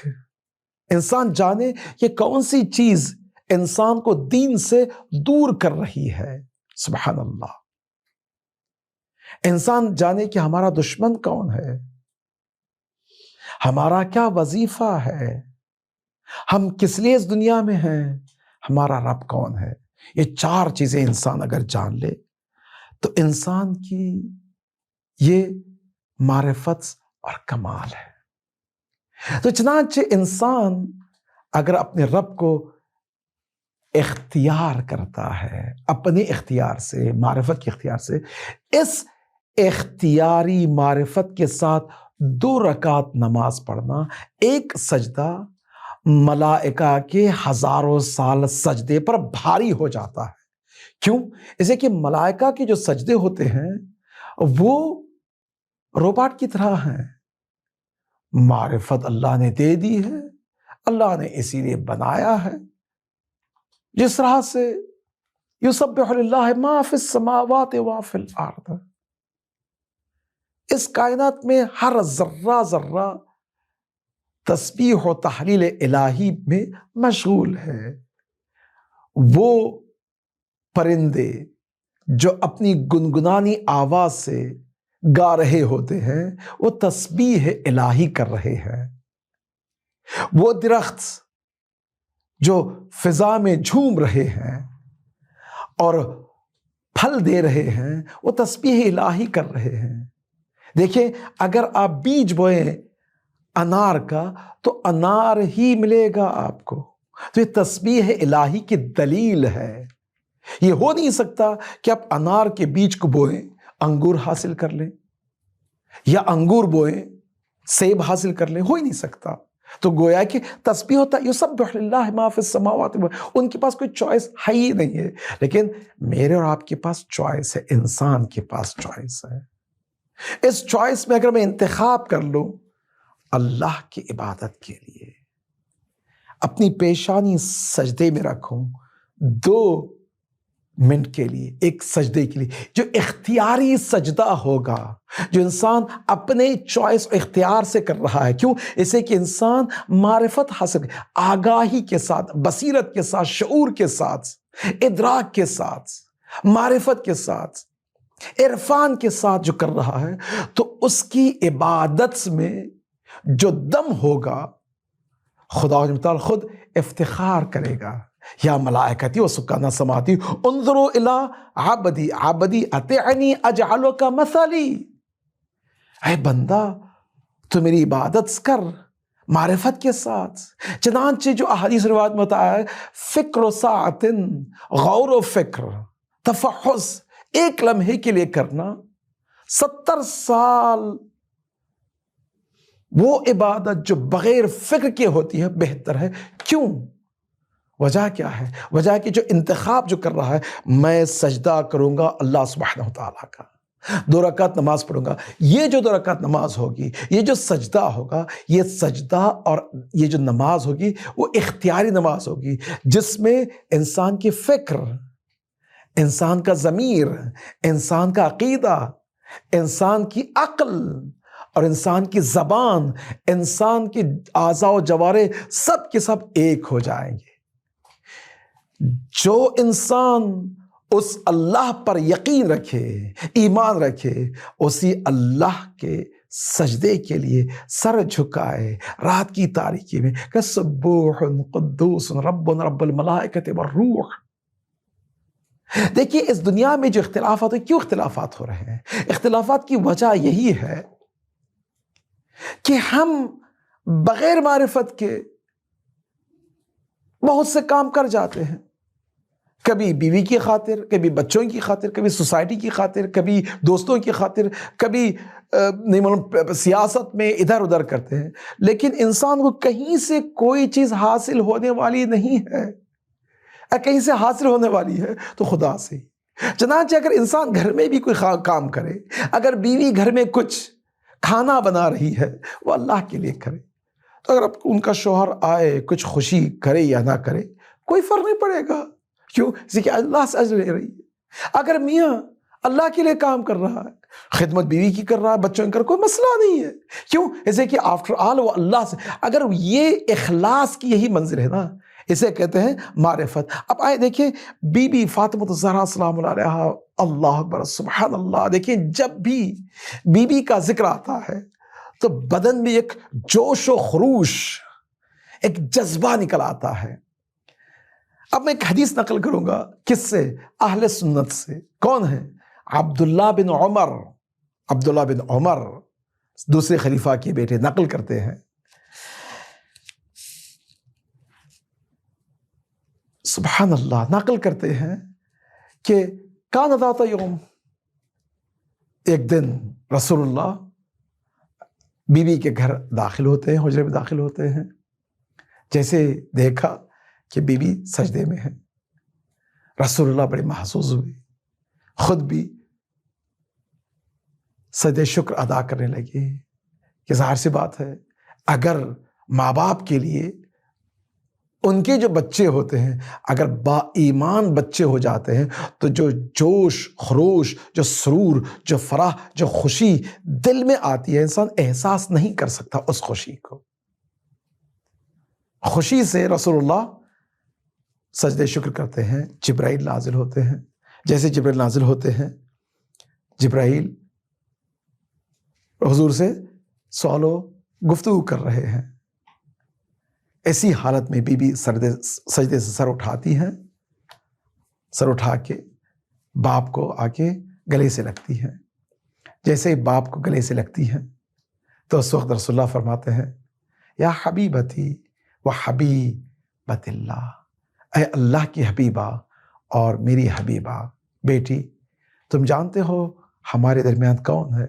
انسان جانے کہ کون سی چیز انسان کو دین سے دور کر رہی ہے۔ سبحان اللہ۔ انسان جانے کہ ہمارا دشمن کون ہے، ہمارا کیا وظیفہ ہے، ہم کس لیے اس دنیا میں ہیں، ہمارا رب کون ہے۔ یہ چار چیزیں انسان اگر جان لے تو انسان کی یہ معرفت اور کمال ہے۔ تو چنانچہ انسان اگر اپنے رب کو اختیار کرتا ہے، اپنے اختیار سے، معرفت کے اختیار سے، اس اختیاری معرفت کے ساتھ 2 رکعت نماز پڑھنا، ایک سجدہ ملائکہ کے ہزاروں سال سجدے پر بھاری ہو جاتا ہے۔ کیوں؟ اسے کہ ملائکہ کے جو سجدے ہوتے ہیں وہ روباٹ کی طرح ہیں۔ معرفت اللہ نے دے دی ہے، اللہ نے اسی لیے بنایا ہے۔ جس طرح سے یسبح للہ ما فی السماوات و فی الارض، اس کائنات میں ہر ذرہ ذرہ تسبیح و تحلیل الہی میں مشغول ہے۔ وہ پرندے جو اپنی گنگنانی آواز سے گا رہے ہوتے ہیں وہ تسبیح الہی کر رہے ہیں۔ وہ درخت جو فضا میں جھوم رہے ہیں اور پھل دے رہے ہیں وہ تسبیح الہی کر رہے ہیں۔ دیکھیں، اگر آپ بیج بوئیں انار کا تو انار ہی ملے گا آپ کو۔ تو یہ تسبیح الہی کی دلیل ہے۔ یہ ہو نہیں سکتا کہ آپ انار کے بیج کو بوئیں انگور حاصل کر لیں، یا انگور بوئیں سیب حاصل کر لیں، ہو ہی نہیں سکتا۔ تو گویا کہ تسبیح ہوتا ہے یسبح للہ ما فی السماوات، ان کے پاس کوئی چوائس ہے ہی نہیں ہے۔ لیکن میرے اور آپ کے پاس چوائس ہے، انسان کے پاس چوائس ہے۔ اس چوائس میں اگر میں انتخاب کر لوں اللہ کی عبادت کے لیے، اپنی پیشانی سجدے میں رکھوں 2 منٹ کے لیے، ایک سجدے کے لیے، جو اختیاری سجدہ ہوگا، جو انسان اپنے چوائس اور اختیار سے کر رہا ہے۔ کیوں؟ اسے کہ انسان معرفت حاصل، آگاہی کے ساتھ، بصیرت کے ساتھ، شعور کے ساتھ، ادراک کے ساتھ، معرفت کے ساتھ، عرفان کے ساتھ جو کر رہا ہے، تو اس کی عبادت میں جو دم ہوگا خدا تعالی خود افتخار کرے گا۔ یا ملائکتی و سکانہ سماتی انظروا الی عبدی عبدی اطعنی اجعلک مثلی، اے بندہ تو میری عبادت کر معرفت کے ساتھ۔ چنانچہ جو احادیث روایت میں بتایا ہے، فکر ساعت، غور و فکر، تفحص، ایک لمحے کے لیے کرنا 70 سال وہ عبادت جو بغیر فکر کے ہوتی ہے بہتر ہے۔ کیوں؟ وجہ کیا ہے؟ وجہ کہ جو انتخاب جو کر رہا ہے، میں سجدہ کروں گا اللہ سبحانہ وتعالیٰ کا، 2 رکعت نماز پڑھوں گا، یہ جو 2 رکعت نماز ہوگی، یہ جو سجدہ ہوگا، یہ سجدہ اور یہ جو نماز ہوگی وہ اختیاری نماز ہوگی، جس میں انسان کی فکر، انسان کا ضمیر، انسان کا عقیدہ، انسان کی عقل اور انسان کی زبان، انسان کی اعضاء و جوارح سب کے سب ایک ہو جائیں گے۔ جو انسان اس اللہ پر یقین رکھے، ایمان رکھے، اسی اللہ کے سجدے کے لیے سر جھکائے رات کی تاریکی میں کہ سبوح قدوس رب رب الملائکۃ والروح۔ دیکھیے، اس دنیا میں جو اختلافات ہیں، کیوں اختلافات ہو رہے ہیں؟ اختلافات کی وجہ یہی ہے کہ ہم بغیر معرفت کے بہت سے کام کر جاتے ہیں۔ کبھی بیوی کی خاطر، کبھی بچوں کی خاطر، کبھی سوسائٹی کی خاطر، کبھی دوستوں کی خاطر، کبھی نہیں معلوم سیاست میں ادھر ادھر کرتے ہیں، لیکن انسان کو کہیں سے کوئی چیز حاصل ہونے والی نہیں ہے، کہیں سے حاصل ہونے والی ہے تو خدا سے. چنانچہ اگر انسان گھر میں بھی کوئی کام کرے، اگر بیوی گھر میں کچھ کھانا بنا رہی ہے، وہ اللہ کے لیے کرے. تو اگر ان کا شوہر آئے کچھ خوشی کرے یا نہ کرے کوئی فرق نہیں پڑے گا. کیوں؟ اس لیے کہ اللہ سے اجر لے رہی ہے. اگر میاں اللہ کے لیے کام کر رہا ہے، خدمت بیوی کی کر رہا ہے، بچوں کی کر رہا ہے، کوئی مسئلہ نہیں ہے. کیوں؟ اسے کہ آفٹر آل وہ اللہ سے، اگر یہ اخلاص کی یہی منزل ہے نا، اسے کہتے ہیں معرفت. اب آئے دیکھیں بی بی فاطمہ الزہرا سلام اللہ علیہا، اللہ اکبر سبحان اللہ. دیکھیں جب بھی بی بی کا ذکر آتا ہے تو بدن میں ایک جوش و خروش، ایک جذبہ نکل آتا ہے. اب میں ایک حدیث نقل کروں گا، کس سے؟ اہل سنت سے. کون ہے؟ عبداللہ بن عمر. عبداللہ بن عمر دوسرے خلیفہ کے بیٹے نقل کرتے ہیں. سبحان اللہ، نقل کرتے ہیں کہ کان ذات یوم، ایک دن رسول اللہ بیوی کے گھر داخل ہوتے ہیں، حجرے میں داخل ہوتے ہیں. جیسے دیکھا کہ بیوی سجدے میں ہے، رسول اللہ بڑے محظوظ ہوئے، خود بھی سجدے شکر ادا کرنے لگے. کہ ظاہر سی بات ہے اگر ماں باپ کے لیے ان کے جو بچے ہوتے ہیں اگر با ایمان بچے ہو جاتے ہیں تو جو جوش خروش، جو سرور، جو فرح، جو خوشی دل میں آتی ہے انسان احساس نہیں کر سکتا اس خوشی کو. خوشی سے رسول اللہ سجدے شکر کرتے ہیں. جبرائیل نازل ہوتے ہیں. جیسے جبرائیل نازل ہوتے ہیں، جبرائیل حضور سے سوال و گفتگو کر رہے ہیں. ایسی حالت میں بی بی سجدے سے سر اٹھاتی ہیں، سر اٹھا کے باپ کو آ کے گلے سے لگتی ہیں. جیسے باپ کو گلے سے لگتی ہیں تو اس وقت رسول اللہ فرماتے ہیں یا حبیبتی و حبیبت اللہ، اے اللہ کی حبیبہ اور میری حبیبہ بیٹی، تم جانتے ہو ہمارے درمیان کون ہے؟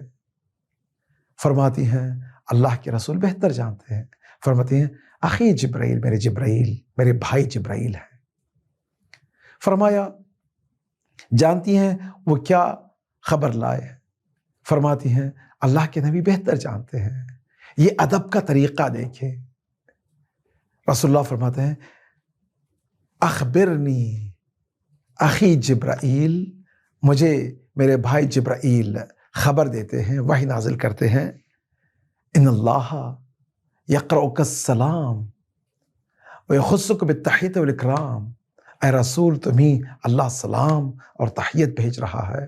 فرماتی ہیں اللہ کے رسول بہتر جانتے ہیں. فرماتی ہیں اخی جبرائیل، میرے بھائی جبرائیل ہیں. فرمایا جانتی ہیں وہ کیا خبر لائے؟ فرماتی ہیں اللہ کے نبی بہتر جانتے ہیں. یہ ادب کا طریقہ دیکھیں. رسول اللہ فرماتے ہیں اخبرنی اخی جبرائیل، مجھے میرے بھائی جبرائیل خبر دیتے ہیں، وحی نازل کرتے ہیں، ان اللہ یقرؤک السلام ویخصک بالتحیۃ والاکرام، اے رسول تمہیں اللہ سلام اور تحیت بھیج رہا ہے،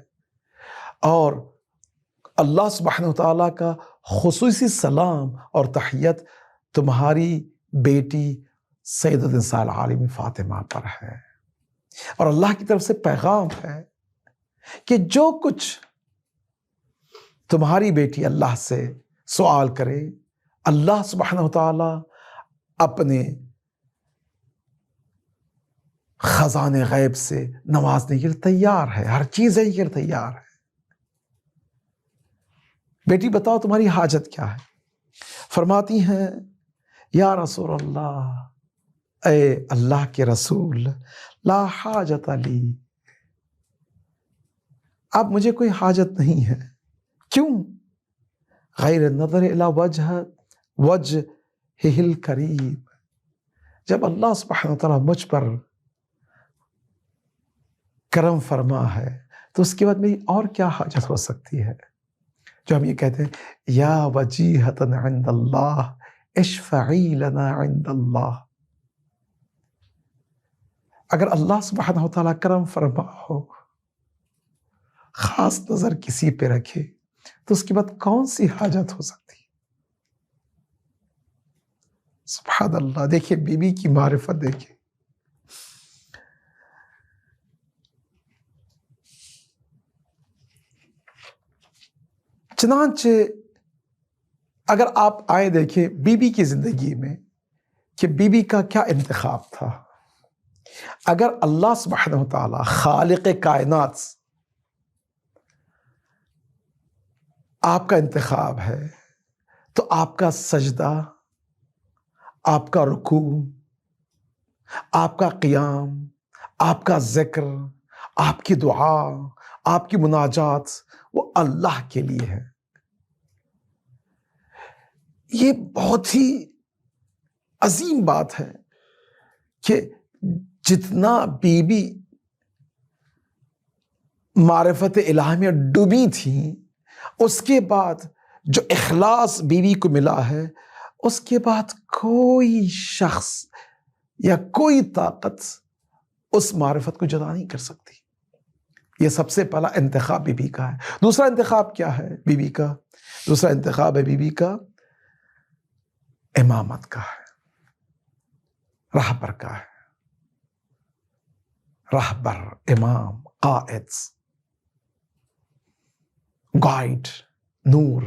اور اللہ سبحانہ وتعالیٰ کا خصوصی سلام اور تحیت تمہاری بیٹی سیدۃ النساء العالمین فاطمہ پر ہے. اور اللہ کی طرف سے پیغام ہے کہ جو کچھ تمہاری بیٹی اللہ سے سوال کرے اللہ سبحانہ وتعالیٰ اپنے خزانے غیب سے نوازنے کے لیے تیار ہے، ہر چیز ہے کے لیے تیار ہے. بیٹی بتاؤ تمہاری حاجت کیا ہے؟ فرماتی ہیں یا رسول اللہ، اے اللہ کے رسول، لا حاجت لی، اب مجھے کوئی حاجت نہیں ہے. کیوں؟ غیر النظر الی وجہہ الکریم، جب اللہ سبحانہ وتعالیٰ مجھ پر کرم فرما ہے تو اس کے بعد میری اور کیا حاجت ہو سکتی ہے؟ جو ہم یہ کہتے ہیں یا وجیہۃ عند اللہ اشفعی لنا عند اللہ، اگر اللہ سبحانہ وتعالیٰ کرم فرما ہو، خاص نظر کسی پہ رکھے تو اس کے بعد کون سی حاجت ہو سکتی؟ سبحان اللہ. دیکھیں بی بی کی معرفت دیکھیں. چنانچہ اگر آپ آئے دیکھیں بی بی کی زندگی میں کہ بی بی کا کیا انتخاب تھا. اگر اللہ سبحانہ وتعالی خالق کائنات آپ کا انتخاب ہے تو آپ کا سجدہ، آپ کا رکوع، آپ کا قیام، آپ کا ذکر، آپ کی دعا، آپ کی مناجات وہ اللہ کے لیے ہے۔ یہ بہت ہی عظیم بات ہے کہ جتنا بی بی معرفت الہی میں ڈوبی تھی، اس کے بعد جو اخلاص بیوی کو ملا ہے، اس کے بعد کوئی شخص یا کوئی طاقت اس معرفت کو جدا نہیں کر سکتی۔ یہ سب سے پہلا انتخاب بیوی کا ہے۔ دوسرا انتخاب کیا ہے بیوی کا؟ دوسرا انتخاب ہے بیوی کا امامت کا ہے، رہبر کا ہے۔ رہبر، امام، قائد، گائیڈ، نور۔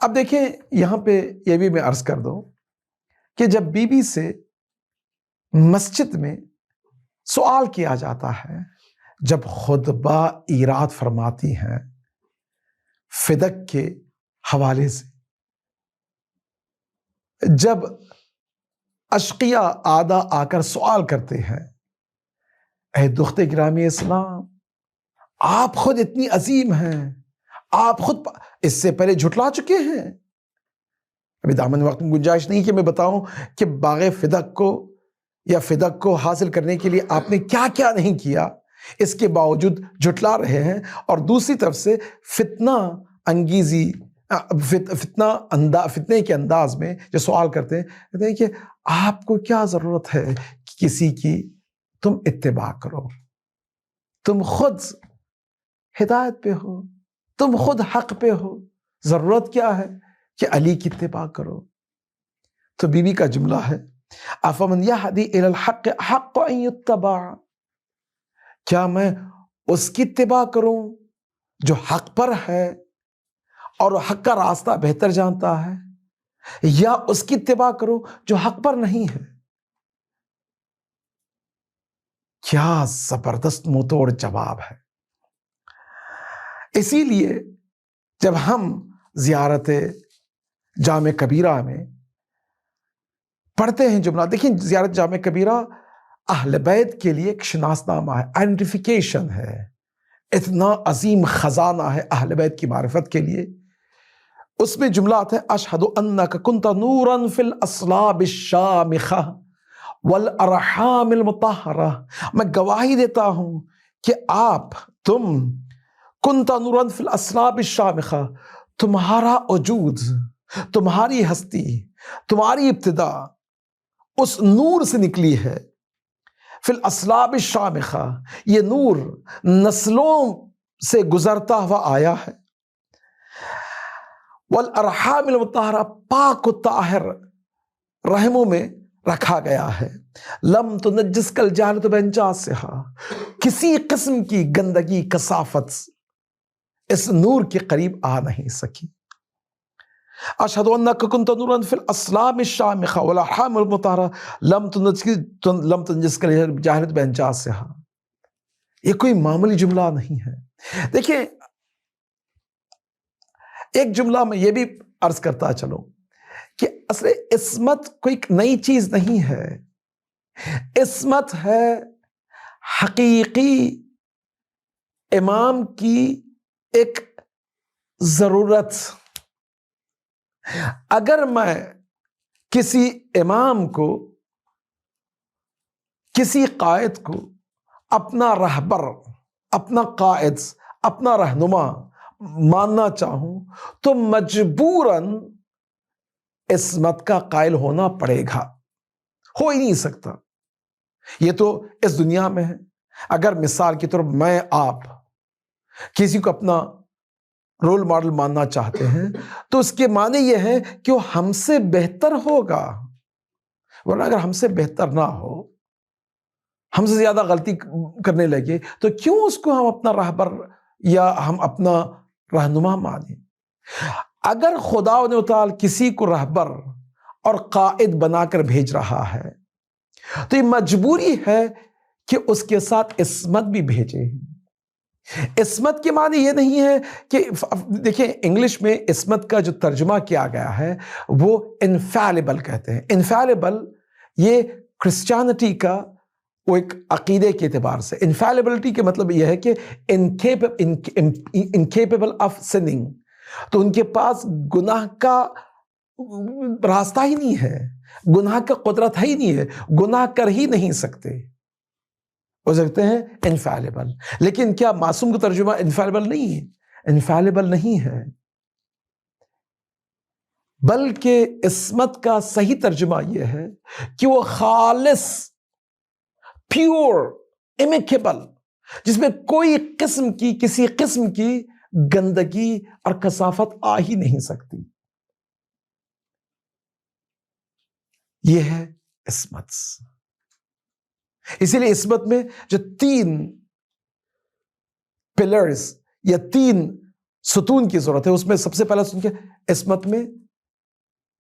اب دیکھیں یہاں پہ یہ بھی میں عرض کر دوں کہ جب بی بی سے مسجد میں سوال کیا جاتا ہے، جب خطبہ ایراد فرماتی ہیں فدق کے حوالے سے، جب اشقیاء آدھا آ کر سوال کرتے ہیں، اے دختر گرامی اسلام، آپ خود اتنی عظیم ہیں، آپ خود اس سے پہلے جھٹلا چکے ہیں۔ ابھی دامن وقت میں گنجائش نہیں کہ میں بتاؤں کہ باغ فدق کو یا فدق کو حاصل کرنے کے لیے آپ نے کیا کیا نہیں کیا، اس کے باوجود جھٹلا رہے ہیں۔ اور دوسری طرف سے فتنہ انگیزی، فتنے کے انداز میں جو سوال کرتے ہیں، کہتے ہیں کہ آپ کو کیا ضرورت ہے کہ کسی کی تم اتباع کرو، تم خود ہدایت پہ ہو، تم خود حق پہ ہو، ضرورت کیا ہے کہ علی کی اتباع کرو۔ تو بی بی کا جملہ ہے افمن یہدی الی الحق حق ان یتبع، کیا میں اس کی اتباع کروں جو حق پر ہے اور حق کا راستہ بہتر جانتا ہے، یا اس کی اتباع کروں جو حق پر نہیں ہے؟ کیا زبردست منہ توڑ جواب ہے۔ اسی لیے جب ہم زیارت جامع کبیرہ میں پڑھتے ہیں جملہ، دیکھیں زیارت جامع کبیرہ اہل بیت کے لیے ایک شناسنامہ ہے، آئیڈینٹیفیکیشن ہے، اتنا عظیم خزانہ ہے اہل بیت کی معرفت کے لیے۔ اس میں جملہ آتا ہے اشہد انک کنت نورا فی الاصلاب الشامخہ والارحام المطہرہ، میں گواہی دیتا ہوں کہ تم کنت نورا فی الاصلاب الشامخہ، تمہارا وجود، تمہاری ہستی، تمہاری ابتدا اس نور سے نکلی ہے۔ فی الاصلاب الشامخہ، یہ نور نسلوں سے گزرتا ہوا آیا ہے۔ والارحام المطہرہ، پاک و طاہر رحموں میں رکھا گیا ہے۔ لم تنجسک الجہلۃ بانجاسہا، کسی قسم کی گندگی، کثافت اس نور کے قریب آ نہیں سکی۔ اشہد انک کنت نورا فی الاصلاب الشامخہ والارحام المطہرہ لم تنجسک الجہلۃ بانجاسہا۔ یہ کوئی معمولی جملہ نہیں ہے۔ دیکھیں ایک جملہ میں یہ بھی عرض کرتا چلوں کہ اصل عصمت کوئی نئی چیز نہیں ہے، عصمت ہے حقیقی امام کی ایک ضرورت۔ اگر میں کسی امام کو، کسی قائد کو اپنا رہبر، اپنا قائد، اپنا رہنما ماننا چاہوں تو مجبوراً عصمت کا قائل ہونا پڑے گا، ہو ہی نہیں سکتا۔ یہ تو اس دنیا میں ہے۔ اگر مثال کی طور میں آپ کسی کو اپنا رول ماڈل ماننا چاہتے ہیں تو اس کے معنی یہ ہے کہ وہ ہم سے بہتر ہوگا، ورنہ اگر ہم سے بہتر نہ ہو، ہم سے زیادہ غلطی کرنے لگے تو کیوں اس کو ہم اپنا رہبر یا ہم اپنا رہنما مانیں۔ اگر خدا و تعالی کسی کو رہبر اور قائد بنا کر بھیج رہا ہے تو یہ مجبوری ہے کہ اس کے ساتھ عصمت بھی بھیجے۔ عصمت کے معنی یہ نہیں ہے کہ دیکھیں انگلش میں عصمت کا جو ترجمہ کیا گیا ہے وہ انفیلیبل کہتے ہیں۔ انفیلیبل یہ کرسچینٹی کا وہ ایک عقیدے کے اعتبار سے، انفیلیبلٹی کے مطلب یہ ہے کہ انکیپیبل آف سننگ، تو ان کے پاس گناہ کا راستہ ہی نہیں ہے، گناہ کا قدرت ہی نہیں ہے، گناہ کر ہی نہیں سکتے، ہو سکتے ہیں انفیلیبل۔ لیکن کیا معصوم کا ترجمہ انفیلیبل نہیں ہے؟ انفیلیبل نہیں ہے، بلکہ عصمت کا صحیح ترجمہ یہ ہے کہ وہ خالص، پیور، امیکیبل، جس میں کوئی قسم کی، کسی قسم کی گندگی اور کثافت آ ہی نہیں سکتی، یہ ہے عصمت۔ اسی لیے عصمت میں جو 3 پلرز یا 3 ستون کی ضرورت ہے، اس میں سب سے پہلا ستون کیا؟ عصمت میں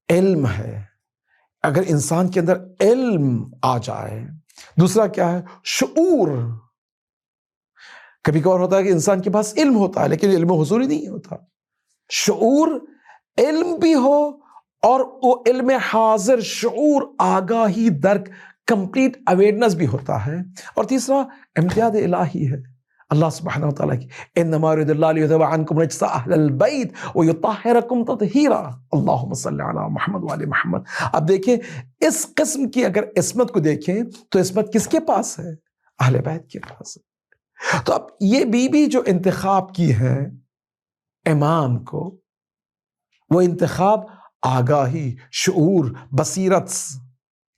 علم ہے، اگر انسان کے اندر علم آ جائے۔ دوسرا کیا ہے؟ شعور۔ کبھی کبھار ہوتا ہے کہ انسان کے پاس علم ہوتا ہے لیکن علم حضوری نہیں ہوتا۔ شعور، علم بھی ہو اور وہ علم حاضر، شعور، آگاہی، درک، کمپلیٹ اویئرنس بھی ہوتا ہے۔ اور تیسرا امتیاز الہی ہے، اللہ سبحانہ وتعالیٰ کی انما یرید اللہ لیذھب عنکم رجس اہل البیت ویطہرکم تطہیرا، اللہم صلی علی محمد وعلی محمد۔ اب دیکھیں اس قسم کی اگر عصمت کو دیکھیں تو عصمت کس کے پاس ہے؟ اہل بیت کے پاس ہے۔ تو اب یہ بی جو انتخاب کی ہے امام کو، وہ انتخاب آگاہی، شعور، بصیرت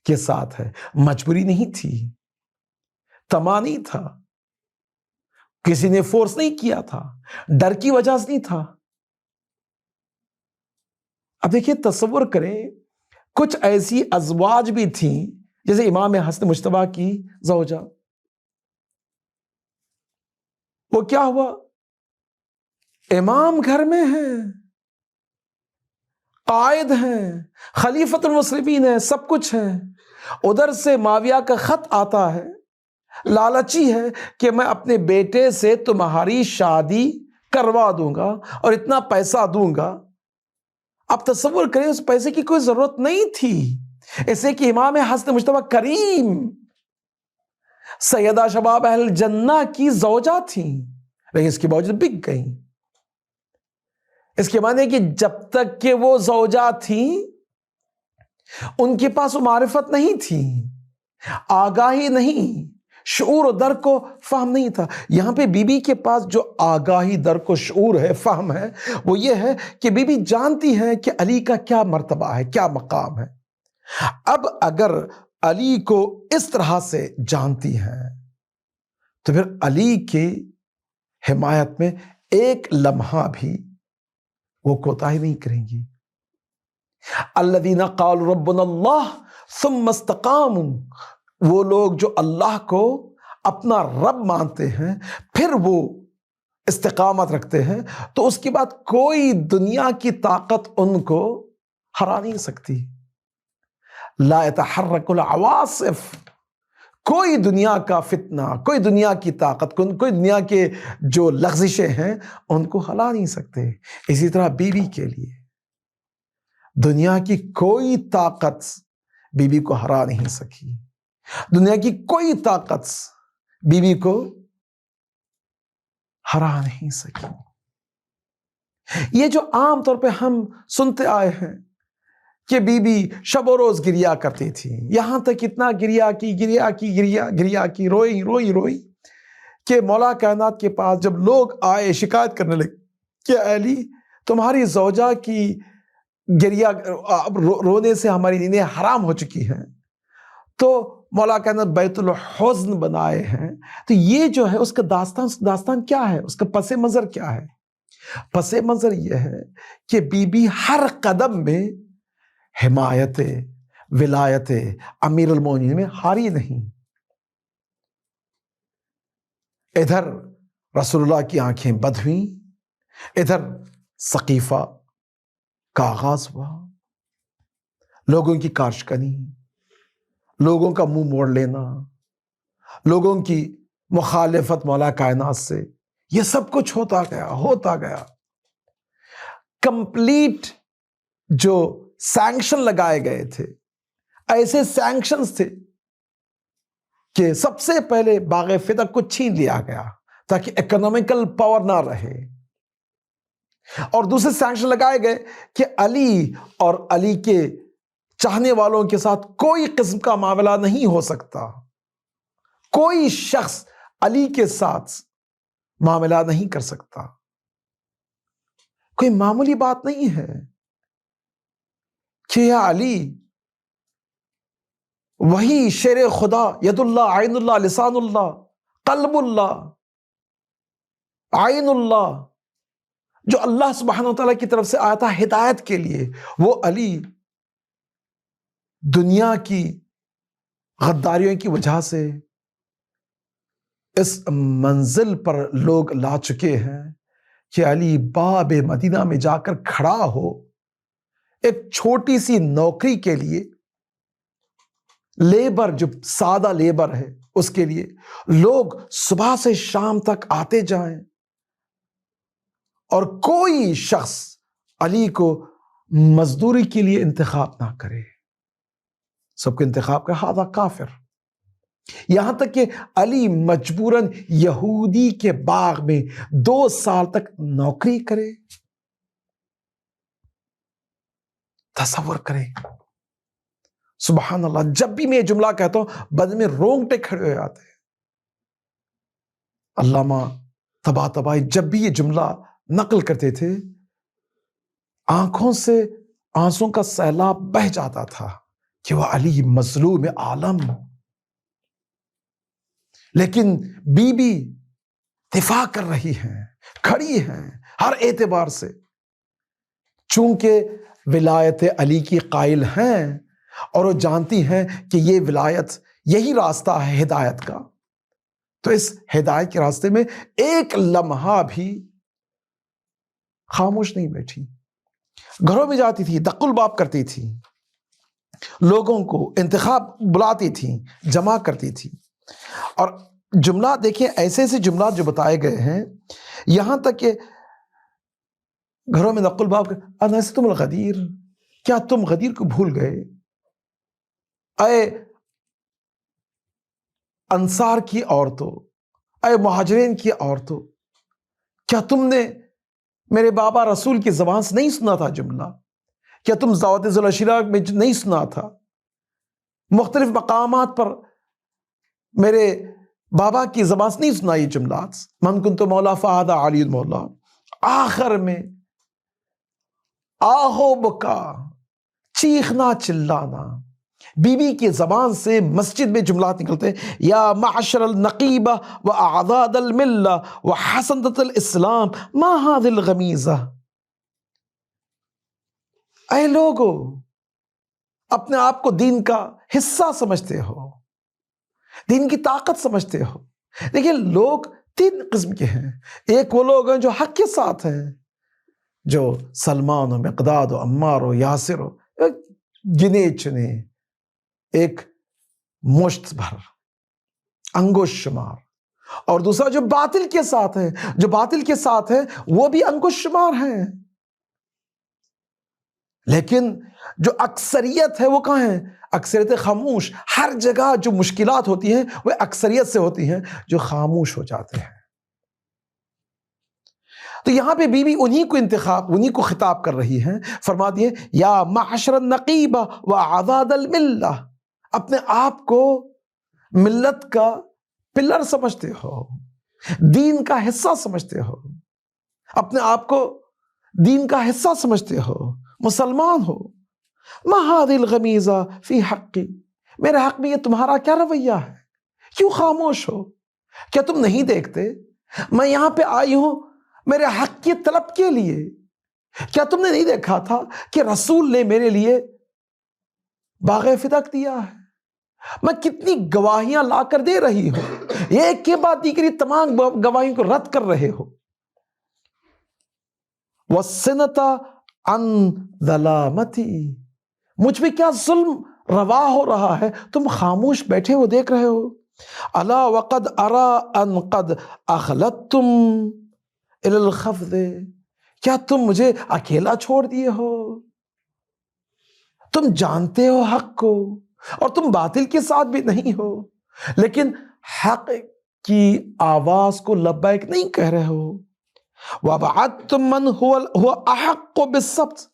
کے ساتھ ہے، مجبوری نہیں تھی، تما نہیں تھا، کسی نے فورس نہیں کیا تھا، ڈر کی وجہ سے نہیں تھا۔ اب دیکھیے تصور کریں کچھ ایسی ازواج بھی تھیں جیسے امام حسن مجتبیٰ کی زوجہ، وہ کیا ہوا؟ امام گھر میں ہیں، قائد ہیں، خلیفۃ المسلمین ہیں، سب کچھ ہیں، ادھر سے معاویہ کا خط آتا ہے، لالچی ہے کہ میں اپنے بیٹے سے تمہاری شادی کروا دوں گا اور اتنا پیسہ دوں گا۔ اب تصور کریں اس پیسے کی کوئی ضرورت نہیں تھی، ایسے کہ امام حسن مجتبیٰ کریم سیدہ شباب اہل جنہ کی زوجہ تھیں، لیکن اس کے باوجود بک گئیں۔ اس کے معنی ہے کہ جب تک کہ وہ زوجہ تھیں ان کے پاس وہ معرفت نہیں تھی، آگاہی نہیں، شعور و درک و فہم نہیں تھا۔ یہاں پہ بی بی کے پاس جو آگاہی، درک و شعور ہے، فہم ہے، وہ یہ ہے کہ بی بی جانتی ہے کہ علی کا کیا مرتبہ ہے، کیا مقام ہے۔ اب اگر علی کو اس طرح سے جانتی ہیں تو پھر علی کی حمایت میں ایک لمحہ بھی وہ کوتاہی نہیں کریں گی۔ الذین قالوا ربنا اللہ ثم استقاموا، وہ لوگ جو اللہ کو اپنا رب مانتے ہیں پھر وہ استقامت رکھتے ہیں، تو اس کے بعد کوئی دنیا کی طاقت ان کو ہرا نہیں سکتی۔ لا يتحرك العواصف، کوئی دنیا کا فتنہ، کوئی دنیا کی طاقت، کوئی دنیا کے جو لغزشیں ہیں ان کو ہلا نہیں سکتے۔ اسی طرح بیوی کے لیے دنیا کی کوئی طاقت بیوی کو ہرا نہیں سکی، دنیا کی کوئی طاقت بیوی کو ہرا نہیں سکی۔ یہ جو عام طور پہ ہم سنتے آئے ہیں کہ بی بی شب و روز گریا کرتی تھی، یہاں تک اتنا گریا کی، روئی کہ مولا کائنات کے پاس جب لوگ آئے شکایت کرنے لگے کہ علی تمہاری زوجہ کی گریا رونے سے ہماری نیندیں حرام ہو چکی ہیں، تو مولا کائنات بیت الحزن بنائے ہیں۔ تو یہ جو ہے اس کا داستان کیا ہے، اس کا پس منظر کیا ہے؟ پس منظر یہ ہے کہ بی بی ہر قدم میں حمایت، ولایت امیر المومنین میں ہاری نہیں۔ ادھر رسول اللہ کی آنکھیں بد ہوئیں، ادھر سقیفہ کا آغاز ہوا، لوگوں کی کارشکنی، لوگوں کا منہ موڑ لینا، لوگوں کی مخالفت مولا کائنات سے، یہ سب کچھ ہوتا گیا. کمپلیٹ جو سینکشن لگائے گئے تھے، ایسے سینکشنز تھے کہ سب سے پہلے باغ فتق کو چھین لیا گیا تاکہ اکنامیکل پاور نہ رہے، اور دوسرے سینکشن لگائے گئے کہ علی اور علی کے چاہنے والوں کے ساتھ کوئی قسم کا معاملہ نہیں ہو سکتا، کوئی شخص علی کے ساتھ معاملہ نہیں کر سکتا. کوئی معمولی بات نہیں ہے کہ یا علی وہی شیر خدا، ید اللہ، عین اللہ، لسان اللہ، قلب اللہ، عین اللہ، جو اللہ سبحانہ و تعالیٰ کی طرف سے آیا تھا ہدایت کے لیے، وہ علی دنیا کی غداریوں کی وجہ سے اس منزل پر لوگ لا چکے ہیں کہ علی باب مدینہ میں جا کر کھڑا ہو، ایک چھوٹی سی نوکری کے لیے، لیبر جو سادہ لیبر ہے اس کے لیے لوگ صبح سے شام تک آتے جائیں، اور کوئی شخص علی کو مزدوری کے لیے انتخاب نہ کرے، سب کو انتخاب کا ہذا کافر. یہاں تک کہ علی مجبوراً یہودی کے باغ میں 2 سال تک نوکری کرے. تصور کریں، سبحان اللہ. جب بھی میں یہ جملہ کہتا ہوں بدن میں رونگٹے کھڑے ہو جاتے ہیں. علامہ طباطبائی جب بھی یہ جملہ نقل کرتے تھے آنکھوں سے آنسوں کا سیلاب بہہ جاتا تھا کہ وہ علی مظلوم عالم. لیکن بی بی دفاع کر رہی ہیں، کھڑی ہیں ہر اعتبار سے، چونکہ ولایت علی کی قائل ہیں اور وہ جانتی ہیں کہ یہ ولایت یہی راستہ ہے ہدایت کا. تو اس ہدایت کے راستے میں ایک لمحہ بھی خاموش نہیں بیٹھی. گھروں میں جاتی تھی، دق الباب کرتی تھی، لوگوں کو انتخاب بلاتی تھی، جمع کرتی تھی. اور جملہ دیکھیں، ایسے ایسے جملات جو بتائے گئے ہیں، یہاں تک کہ گھروں میں دق الباب انستم الغدیر، کیا تم غدیر کو بھول گئے؟ اے انصار کی عورتوں، اے مہاجرین کی عورتوں، کیا تم نے میرے بابا رسول کی زبان سے نہیں سنا تھا جملہ؟ کیا تم دعوت ذوالعشیرہ میں نہیں سنا تھا؟ مختلف مقامات پر میرے بابا کی زبان سے نہیں سنا یہ جملات؟ من کنت مولا فہذا علی مولا. آخر میں آہو بکا، چیخنا چلانا، بی بی کی زبان سے مسجد میں جملات نکلتے ہیں، یا معشر النقیبہ و اعداد الملہ و حسنۃ الاسلام ما هذه الغمیزہ. اے لوگو، اپنے آپ کو دین کا حصہ سمجھتے ہو، دین کی طاقت سمجھتے ہو. دیکھیں، لوگ 3 قسم کے ہیں. ایک وہ لوگ ہیں جو حق کے ساتھ ہیں، جو سلمان و مقداد و عمار و یاسر و گنے چنے ایک مشت بھر، انگوش شمار. اور دوسرا جو باطل کے ساتھ ہے، جو باطل کے ساتھ ہے وہ بھی انگوش شمار ہیں. لیکن جو اکثریت ہے وہ کہاں ہے؟ اکثریت خاموش. ہر جگہ جو مشکلات ہوتی ہیں وہ اکثریت سے ہوتی ہیں جو خاموش ہو جاتے ہیں. تو یہاں پہ بی بی انہی کو خطاب کر رہی ہیں. فرما دیے یا معشر النقیبہ و اعداد الملہ، اپنے آپ کو ملت کا پلر سمجھتے ہو، دین کا حصہ سمجھتے ہو، اپنے آپ کو دین کا حصہ سمجھتے ہو، مسلمان ہو. ما هذه الغمیزہ فی حقی، میرے حق میں یہ تمہارا کیا رویہ ہے؟ کیوں خاموش ہو؟ کیا تم نہیں دیکھتے میں یہاں پہ آئی ہوں میرے حق کی طلب کے لیے؟ کیا تم نے نہیں دیکھا تھا کہ رسول نے میرے لیے باغ فتق دیا ہے؟ میں کتنی گواہیاں لا کر دے رہی ہوں، ایک کے بعد دیگری تمام گواہیوں کو رد کر رہے ہو. وَالسِّنَةَ عَنْ ظَلَامَتِي، مجھ پہ کیا ظلم روا ہو رہا ہے، تم خاموش بیٹھے ہو دیکھ رہے ہو. الا وقد ارا ان قد اخلدتم الى الخفض، کیا تم مجھے اکیلا چھوڑ دیے ہو؟ تم جانتے ہو حق کو اور تم باطل کے ساتھ بھی نہیں ہو، لیکن حق کی آواز کو لبیک نہیں کہہ رہے ہو. وَبَعَدْتُم مَّنْ هُوَ أَحَقُّ بِالصَّبْتِ،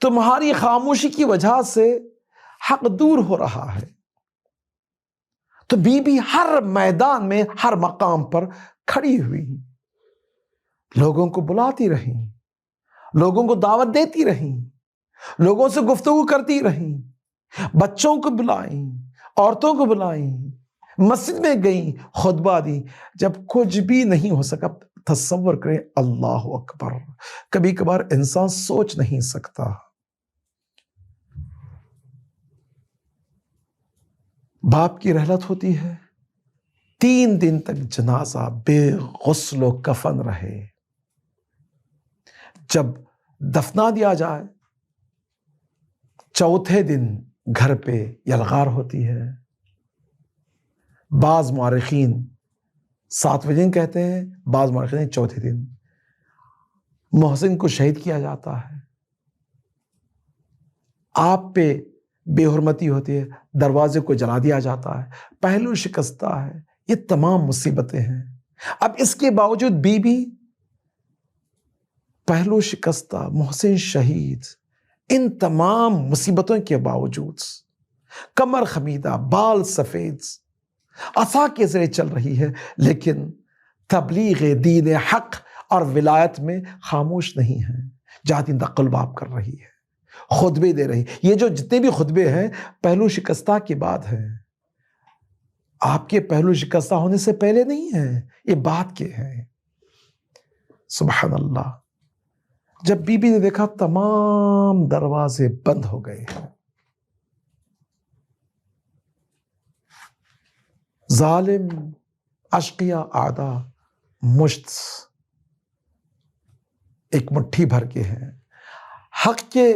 تمہاری خاموشی کی وجہ سے حق دور ہو رہا ہے. تو بی بی ہر میدان میں، ہر مقام پر کھڑی ہوئی، لوگوں کو بلاتی رہی، لوگوں کو دعوت دیتی رہی، لوگوں سے گفتگو کرتی رہی، بچوں کو بلائیں، عورتوں کو بلائیں، مسجد میں گئیں، خطبہ دی. جب کچھ بھی نہیں ہو سکا، تصور کریں، اللہ اکبر، کبھی کبھار انسان سوچ نہیں سکتا. باپ کی رحلت ہوتی ہے، 3 دن تک جنازہ بے غسل و کفن رہے. جب دفنا دیا جائے، چوتھے دن گھر پہ یلغار ہوتی ہے. بعض مورخین 7ویں دن کہتے ہیں، بعض مورخین چوتھے دن. محسن کو شہید کیا جاتا ہے، آپ پہ بے حرمتی ہوتی ہے، دروازے کو جلا دیا جاتا ہے، پہلو شکستہ ہے. یہ تمام مصیبتیں ہیں. اب اس کے باوجود بی بی پہلو شکستہ، محسن شہید، ان تمام مصیبتوں کے باوجود کمر خمیدہ، بال سفید، عصا کے ذریعے چل رہی ہے، لیکن تبلیغ دین حق اور ولایت میں خاموش نہیں ہے. جہاد نقل باب کر رہی ہے، خطبے دے رہی. یہ جو جتنے بھی خطبے ہیں پہلو شکستہ کے بعد ہیں، آپ کے پہلو شکستہ ہونے سے پہلے نہیں ہیں، یہ بعد کے ہیں. سبحان اللہ. جب بی بی نے دیکھا تمام دروازے بند ہو گئے ہیں، ظالم اشقیاء اعداء مشت ایک مٹھی بھر کے ہیں، حق کے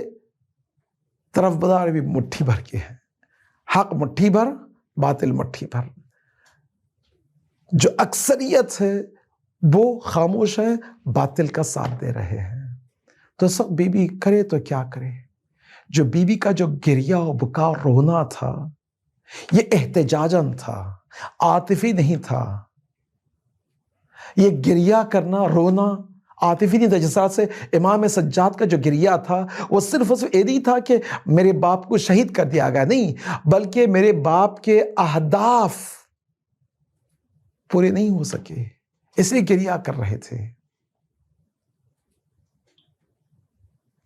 طرف بدار بھی مٹھی بھر کے ہیں. حق مٹھی بھر، باطل مٹھی بھر. جو اکثریت ہے وہ خاموش ہے، باطل کا ساتھ دے رہے ہیں. تو سب بی بی کرے تو کیا کرے؟ جو بی بی کا جو گریہ و بکا و رونا تھا، یہ احتجاجاً تھا، عاطفی نہیں تھا. یہ گریہ کرنا، رونا عاطفی نہیں تھا. جس طرح سے امام سجاد کا جو گریہ تھا وہ صرف یہ نہیں تھا کہ میرے باپ کو شہید کر دیا گیا، نہیں، بلکہ میرے باپ کے اہداف پورے نہیں ہو سکے، اس لیے گریہ کر رہے تھے.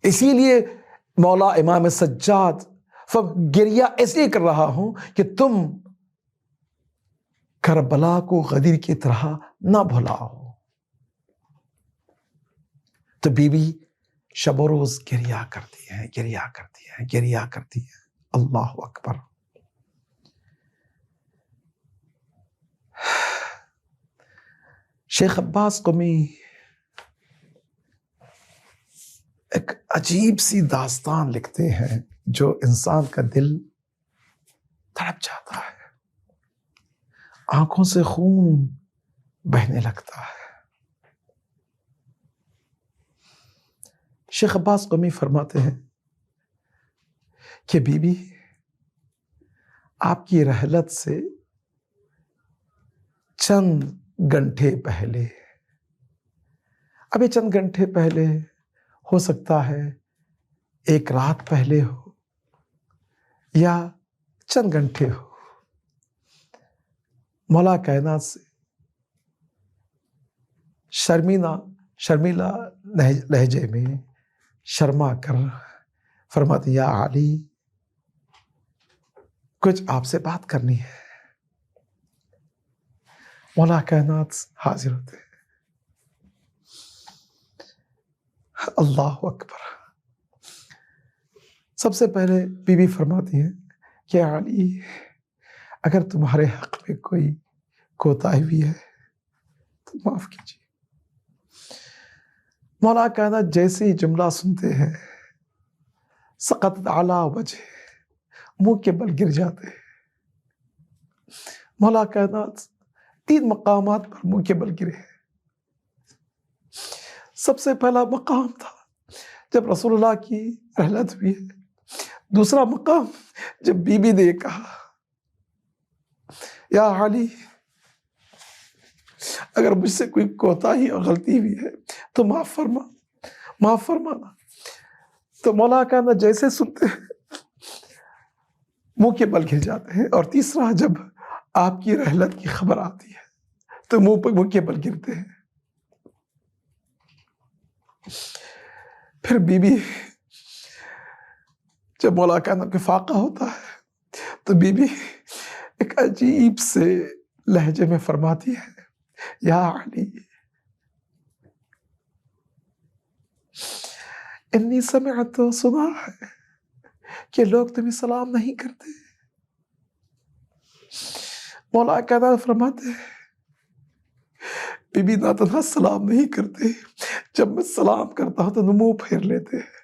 اسی لیے مولا امام سجاد گریہ اس لیے کر رہا ہوں کہ تم کربلا کو غدیر کی طرح نہ بھلاؤ. تو بی بی شب و روز گریہ کرتی ہے، گریہ کرتی ہے، گریہ کرتی ہے. اللہ اکبر. شیخ عباس قمی ایک عجیب سی داستان لکھتے ہیں جو انسان کا دل تڑپ جاتا ہے، آنکھوں سے خون بہنے لگتا ہے. شیخ عباس قمی فرماتے ہیں کہ بی بی آپ کی رحلت سے چند گھنٹے پہلے، ابھی چند گھنٹے پہلے، ہو سکتا ہے ایک رات پہلے ہو یا چند گھنٹے ہو، مولا کائنات سے شرمیلا لہجے میں شرما کر فرماتے یا علی کچھ آپ سے بات کرنی ہے. مولا کائنات حاضر ہوتے ہیں. اللہ اکبر. سب سے پہلے بی بی فرماتی ہیں کہ علی اگر تمہارے حق میں کوئی کوتاہی ہوئی ہے تو معاف کیجیے. مولا کائنات جیسے ہی جملہ سنتے ہیں سقط علی وجہ، منہ کے بل گر جاتے ہیں۔ مولا کائنات 3 مقامات پر منہ کے بل گرے۔ سب سے پہلا مقام تھا جب رسول اللہ کی رحلت ہوئی ہے۔ دوسرا مقام جب بی بی نے کہا یا علی اگر مجھ سے کوئی کوتاہی اور غلطی ہوئی ہے تو معاف فرمانا۔ تو مولا کائنات جیسے سنتے ہیں منہ کے بل گر جاتے ہیں۔ اور تیسرا جب آپ کی رحلت کی خبر آتی ہے تو منہ کے بل گرتے ہیں۔ پھر بی بی جب مولا کائنات کے فاقہ ہوتا ہے تو بی بی ایک عجیب سے لہجے میں فرماتی ہے یا علی انی سمعت، تو سنا ہے کہ لوگ تمہیں سلام نہیں کرتے۔ مولا کائنات فرماتے ہیں بی بی نہ تنہا سلام نہیں کرتے، جب میں سلام کرتا ہوں تو منہ پھیر لیتے ہیں۔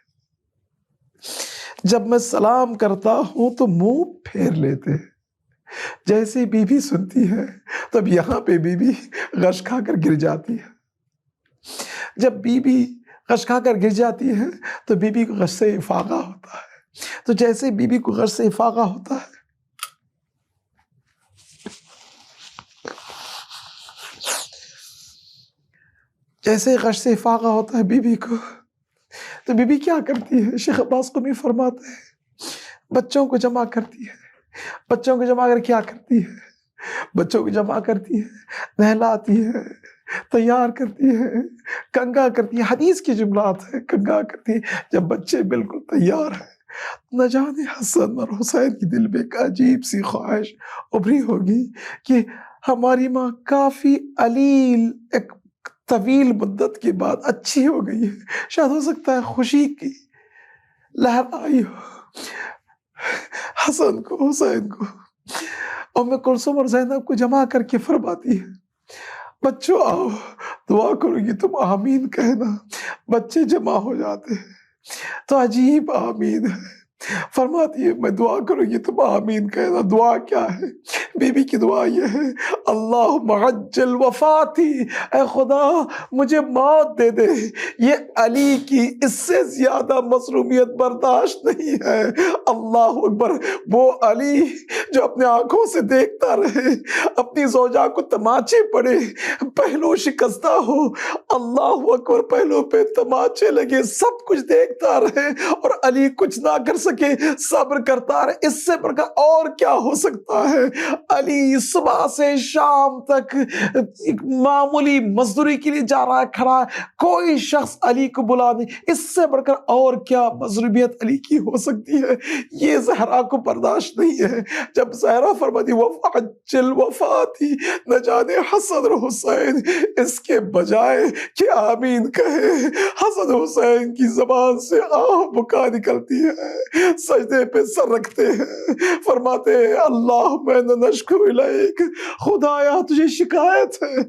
جب میں سلام کرتا ہوں تو منہ پھیر لیتے ہیں۔ جیسے بی بی سنتی ہے تب یہاں پہ بی بی غش کھا کر گر جاتی ہے۔ جب بی بی غش کھا کر گر جاتی ہے تو بی بی کو غش سے افاقہ ہوتا ہے۔ تو جیسے بی بی کو غش سے افاقہ ہوتا ہے جیسے غش سے افاقہ ہوتا ہے بی بی کو، تو بی بی کیا کرتی ہے؟ شیخ عباس قمی فرماتے ہیں بچوں کو جمع کرتی ہے۔ بچوں کو جمع کر کیا کرتی ہے؟ بچوں کو جمع کرتی ہے، نہلاتی ہے، تیار کرتی ہے، کنگا کرتی ہے۔ حدیث کی جملات ہے، کنگا کرتی ہے۔ جب بچے بالکل تیار ہیں، نہ جانے حسن اور حسین کی دل میں ایک عجیب سی خواہش ابھری ہوگی کہ ہماری ماں کافی علیل ایک طویل مدت کے بعد اچھی ہو گئی ہے، شاید ہو سکتا ہے خوشی کی لہر آئی ہو۔ حسن کو، حسین کو، ام کلثوم اور زینب کو جمع کر کے فرماتی ہے بچوں آؤ دعا کرو گی تم آمین کہنا۔ بچے جمع ہو جاتے ہیں تو عجیب آمین ہے۔ فرماتی ہے میں دعا کروں گی تم آمین کہنا۔ دعا کیا ہے؟ بی بی کی دعا یہ ہے اللہم عجل وفاتی، اے خدا مجھے موت دے دے، یہ علی کی اس سے زیادہ مظلومیت برداشت نہیں ہے۔ اللہ اکبر۔ وہ علی جو اپنے آنکھوں سے دیکھتا رہے، اپنی زوجہ کو تماچے پڑے، پہلو شکستہ ہو، اللہ اکبر، پہلو پہ تماچے لگے، سب کچھ دیکھتا رہے اور علی کچھ نہ کر سکے، صبر کرتا رہے، اس سے بڑھ کر اور کیا ہو سکتا ہے؟ علی صبح سے شام تک معمولی مزدوری کے لیے جا رہا ہے، کھڑا ہے، کوئی شخص علی کو بلا نہیں، اس سے بڑھ کر اور کیا مظلومیت علی کی ہو سکتی ہے؟ یہ زہرا کو برداشت نہیں ہے۔ جب زہرا فرماتی وفعجل وفاتی، نہ جانے حسن اور حسین اس کے بجائے کہ آمین کہے، حسن حسین کی زبان سے آہ بکا نکلتی ہے، سجدے پہ سر رکھتے ہیں، فرماتے ہیں اللہ میں نشکو الیک، خدایا تجھے شکایت ہے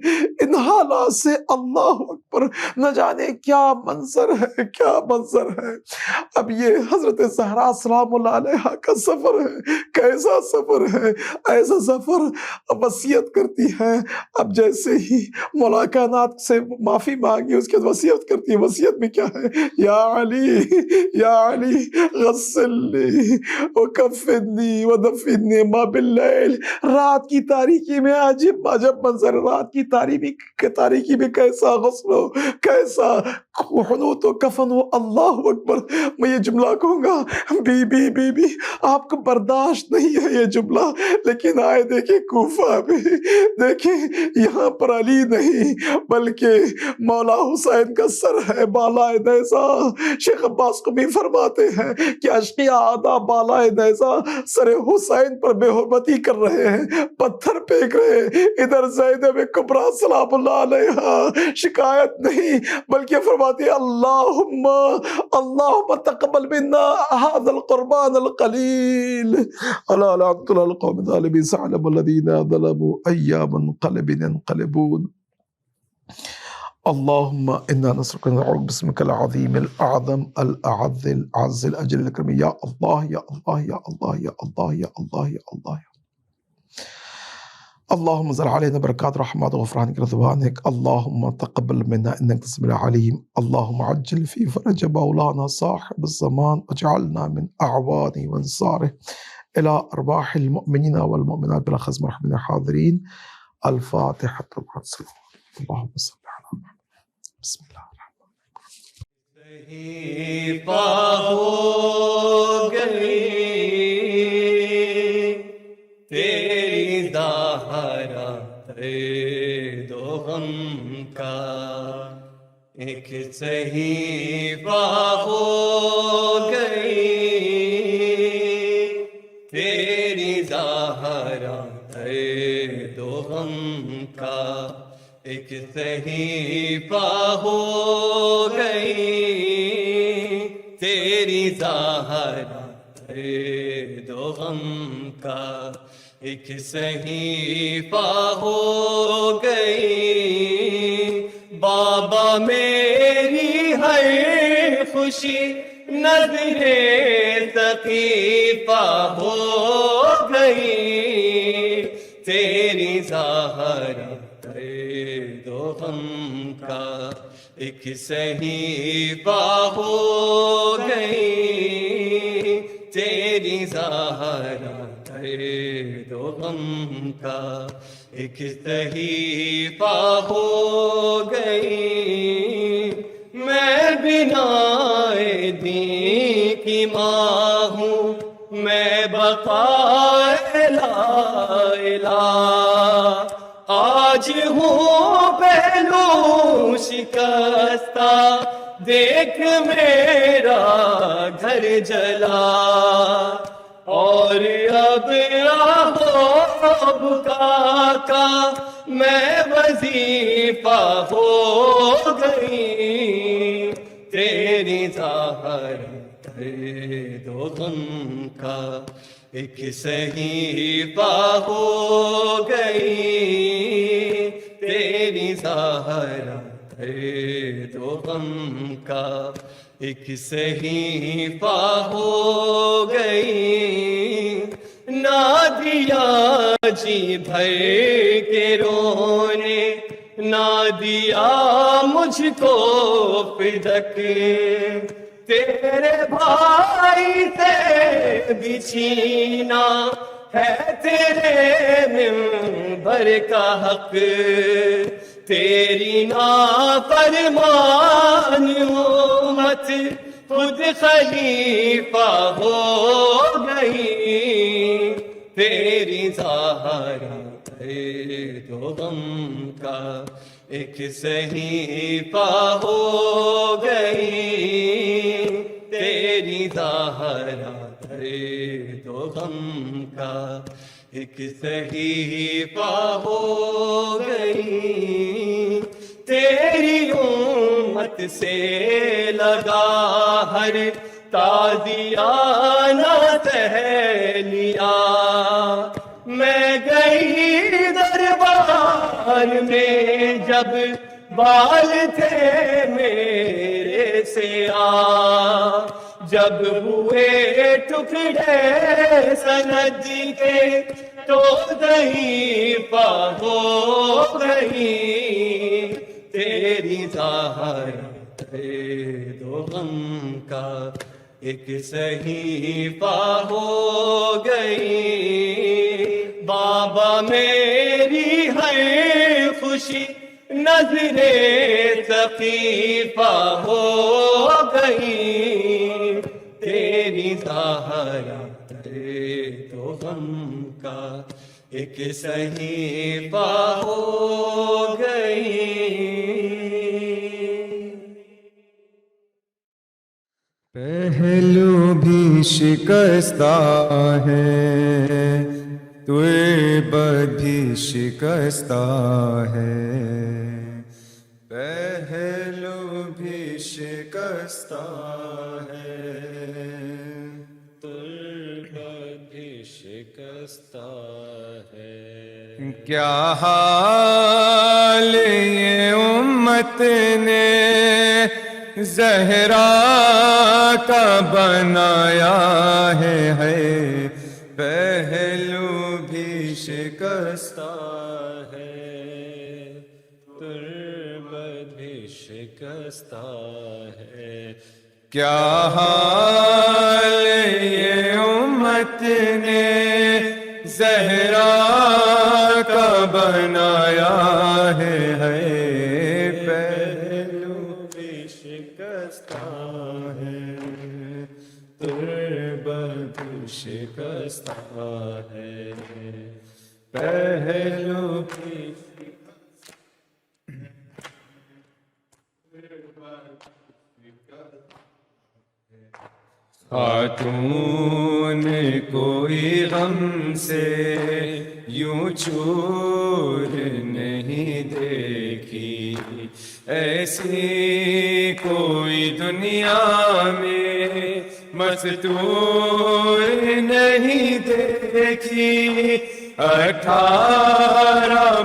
ان حالات سے۔ اللہ اکبر۔ نہ جانے کیا منظر ہے، کیا منظر ہے۔ اب یہ حضرت زہرا سلام اللہ علیہا کا سفر ہے، کیسا سفر ہے؟ ایسا سفر وصیت کرتی ہے۔ اب جیسے ہی مولا کائنات سے معافی مانگی، اس کے بعد وصیت کرتی ہے۔ وصیت میں کیا ہے؟ یا علی، یا علی غسلنی وکفنی ودفنی ما باللیل۔ رات کی تاریکی میں عجب منظر، رات کی تاریکی میں کیسا غسل ہو، کیسا حنوط و کفن ہو۔ اللہ اکبر۔ میں یہ جملہ کہوں گا بی بی بی بی آپ کو برداشت نہیں ہے یہ جملہ، لیکن آئے دیکھیں کوفہ میں، دیکھیں یہاں پر علی نہیں بلکہ مولا حسین کا سر ہے بالائے نیزہ۔ شیخ عباس قمی فرماتے ہیں کہ اشقیاء آدھا بالائے نیزہ سر حسین پر بے حرمتی کر رہے ہیں، پتھر پھینک رہے ہیں۔ ادھر زینب کبریٰ سلام اللہ علیہا شکایت نہیں بلکہ فرماتی اللہم تقبل منا هذا القربان القلیل الا لعنت الله على القوم الظالمین سيعلم الذين ظلموا أي منقلب ينقلبون۔ اللهم إنا نسألك ونعوذ باسمك العظيم الأعظم الأعز الأعز الأجل الأكرم يا الله يا الله يا الله يا الله يا الله يا الله اللهم انزل علينا بركات رحمات وغفرانك ورضوانك. اللهم تقبل منا إنك أنت السميع العليم. اللهم عجل في فرج مولانا صاحب الزمان واجعلنا من أعوانه وانصاره إلى أرواح المؤمنين والمؤمنات بالأخذ مرحبا حاضرين. الفاتحة والسلام. اللهم صل على محمد. بسم الله
صحیفہ ہو گئی تیری ظاہرہ دو غم کا، ایک صحیفہ ہو گئی تیری ظاہرہ دو غم کا، ایک صحیفہ ہو گئی تیری ظاہرہ دو غم کا، ایک صحیفہ ہو گئی بابا میری ہر خوشی نظر ثقیفہ ہو گئی تیری ظاہرہ دو غم کا، ایک صحیفہ ہو گئی تیری ظاہرہ دو غم کا، ایک صحیفہ ہو گئی میں بنا دین کی ماں ہوں میں بقائے لا الہ، آج ہوں پہلو شکستہ دیکھ میرا گھر جلا، اور اب بکا کا میں وظیفہ ہو گئی تیری ظاہرہ دو غم کا، ایک صحیفہ ہو گئی تیری ظاہرہ دو غم کا، ایک صحیفہ ہو گئی نہ دیا جی بھر کے رونے، نہ دیا مجھ کو فدک تیرے بھائی سے بچھینا ہے تیرے منبر کا حق، تیری نافرمان امت خود خلیفہ ہو گئی تیری ظاہرہ دو غم کا، ایک صحیفہ ہو گئی تیری ظاہرہ دو غم کا، ایک صحیفہ ہو گئی تیری امت سے لگا ہر تازیانہ تہلیا، میں گئی دربار میں جب بال تھے میرے سے جب ہوئے ٹکڑے سند کے تو ضعیفہ ہو گئی تیری ظاہرہ دو غم کا، ایک صحیفہ ہو گئی بابا میری ہر خوشی نظر ثقیفہ ہو گئی تیری ظاہرہ دو غم کا، ایک صحیفہ ہو گئی.
پہلو بھی شکستہ ہے طیب بھی شکستہ ہے، پہلو بھی شکستہ ہے طیب بھی شکستہ ہے. کیا حال یہ امت امت نے زہرا کا بنایا ہے پہلو بھی شکستہ ہے تربت بھی شکستہ ہے کیا حال یہ امت نے زہرا کا بنایا ہے پہلو بھی شکستہ ہے تربت بھی شکستہ ہے پہلو بھی خاتون کوئی غم سے یوں چور نہیں دیکھی ایسی کوئی دنیا میں مستور نہیں دیکھی 18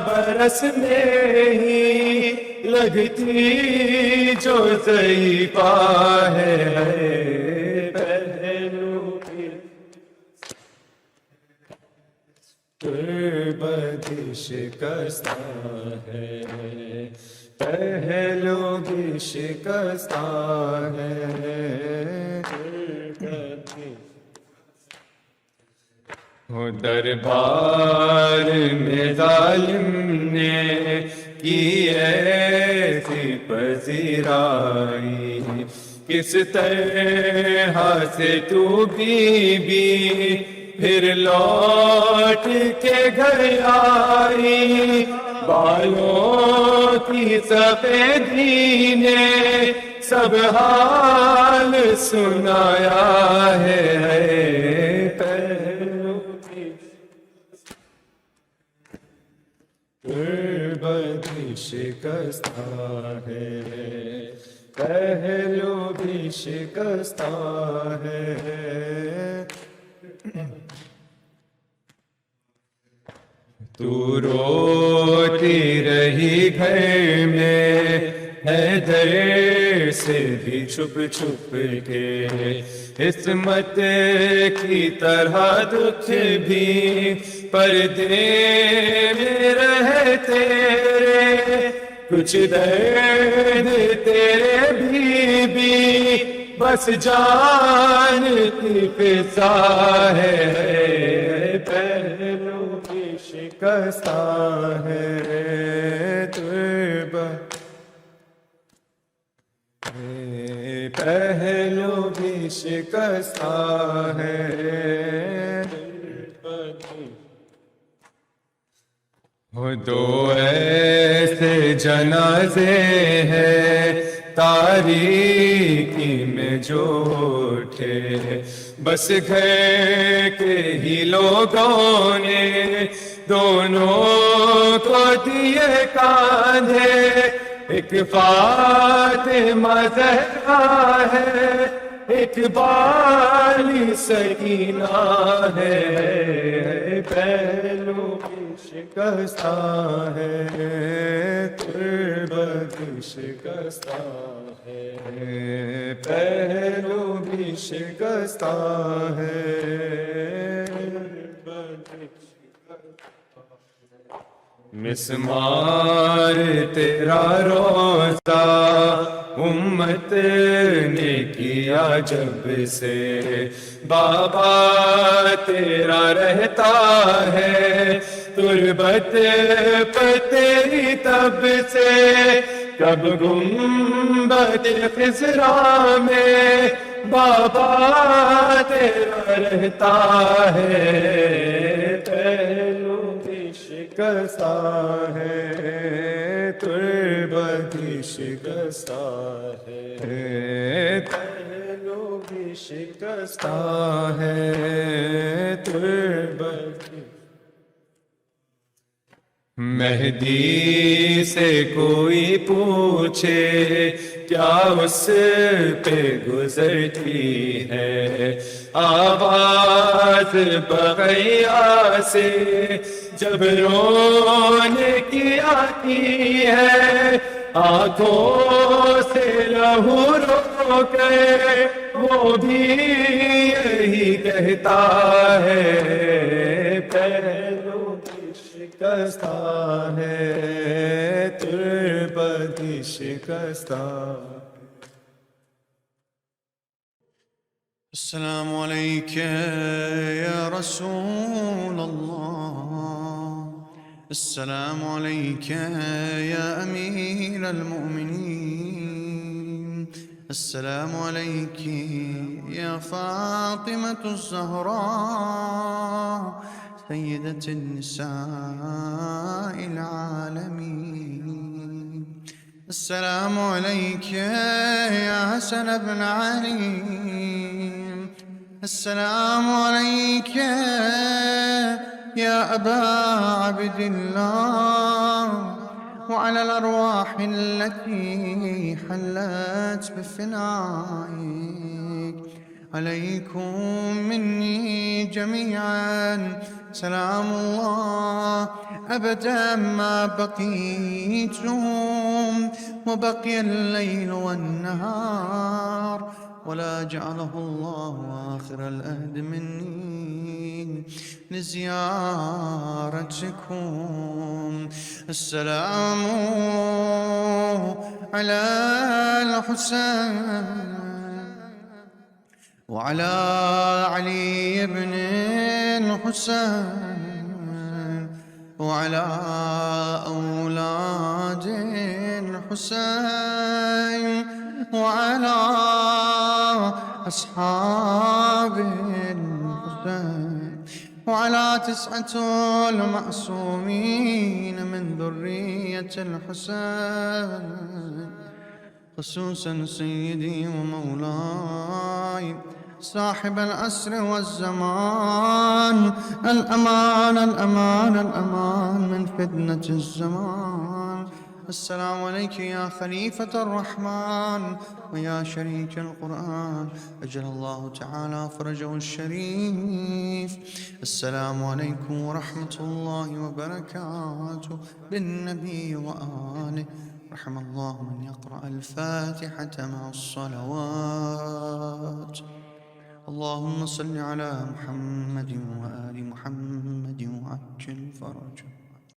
برس میں ہی لگتی جو ضعیفہ ہے تربت شکستہ ہے پہلو بھی شکستہ ہے دربار میں ظالم نے کی ایسی پذیرائی کس طرح سے تو بی پھر لوٹ کے گھر آئی بالوں کی سفیدی نے سب حال سنایا ہے پہلو کی تربت بھی شکستہ ہے پہلو بھی شکستہ ہے تو روتی رہی گھر میں حیدر سے بھی چھپ چھپ کے عصمت کی طرح دکھ بھی پردے میں رہتے رہے کچھ درد تیرے بھی بس جان کی فضا ہے پہلو بھی شکستہ ہے تربت پہلو بھی شکستہ ہے دو ایسے جنازے ہیں تاریکی میں جو اٹھے بس گھر کے ہی لوگوں نے دونوں کو دیے کاندھے ایک فاطمہ زہرا ہے ایک بالی سکینہ ہے پہلو بھی شکستہ ہے تربت بھی شکستہ ہے پہلو بھی شکستہ ہے مسمار تیرا روزہ امت نے کیا جب سے بابا تیرا رہتا ہے تربت پر تیری تب سے کب گنبد خضرا میں بابا تیرا رہتا ہے پہلو بھی شکستہ ہے تربت بھی شکستہ ہے پہلو بھی شکستہ ہے تربت مہدی سے کوئی پوچھے کیا اس پہ گزرتی ہے آواز بغیا سے جب رونے کی آتی ہے آنکھوں سے لہو روک وہ بھی یہی کہتا ہے پہلو کی شکستہ ہے تربتی شکستہ.
السلام عليك يا رسول الله، السلام عليك يا أمير المؤمنين، السلام عليك يا فاطمة الزهراء سيدة النساء العالمين. السلام عليك يا حسن بن علي، السلام عليك يا أبا عبد الله، وعلى الأرواح التي حلت بفنائك. عليكم مني جميعا سلام الله أبدا ما بقيتم وبقي الليل والنهار، ولا جعله الله آخر الأهد مني لزيارتكم. السلام على الحسين وعلى علي بن الحسين وعلى أولاد الحسين وعلى أصحاب الحسين وعلى 9 المعصومين من ذرية الحسين، خصوصا سيدي ومولاي صاحب العصر والزمان، الأمان الأمان الأمان من فتنة الزمان. السلام عليك يا خليفة الرحمن ويا شريك القرآن، أجل الله تعالى فرجه الشريف. السلام عليكم ورحمة الله وبركاته بالنبي وآله. رحم الله من يقرأ الفاتحة مع الصلوات. اللهم صل على محمد وآل محمد وعجل فرجه.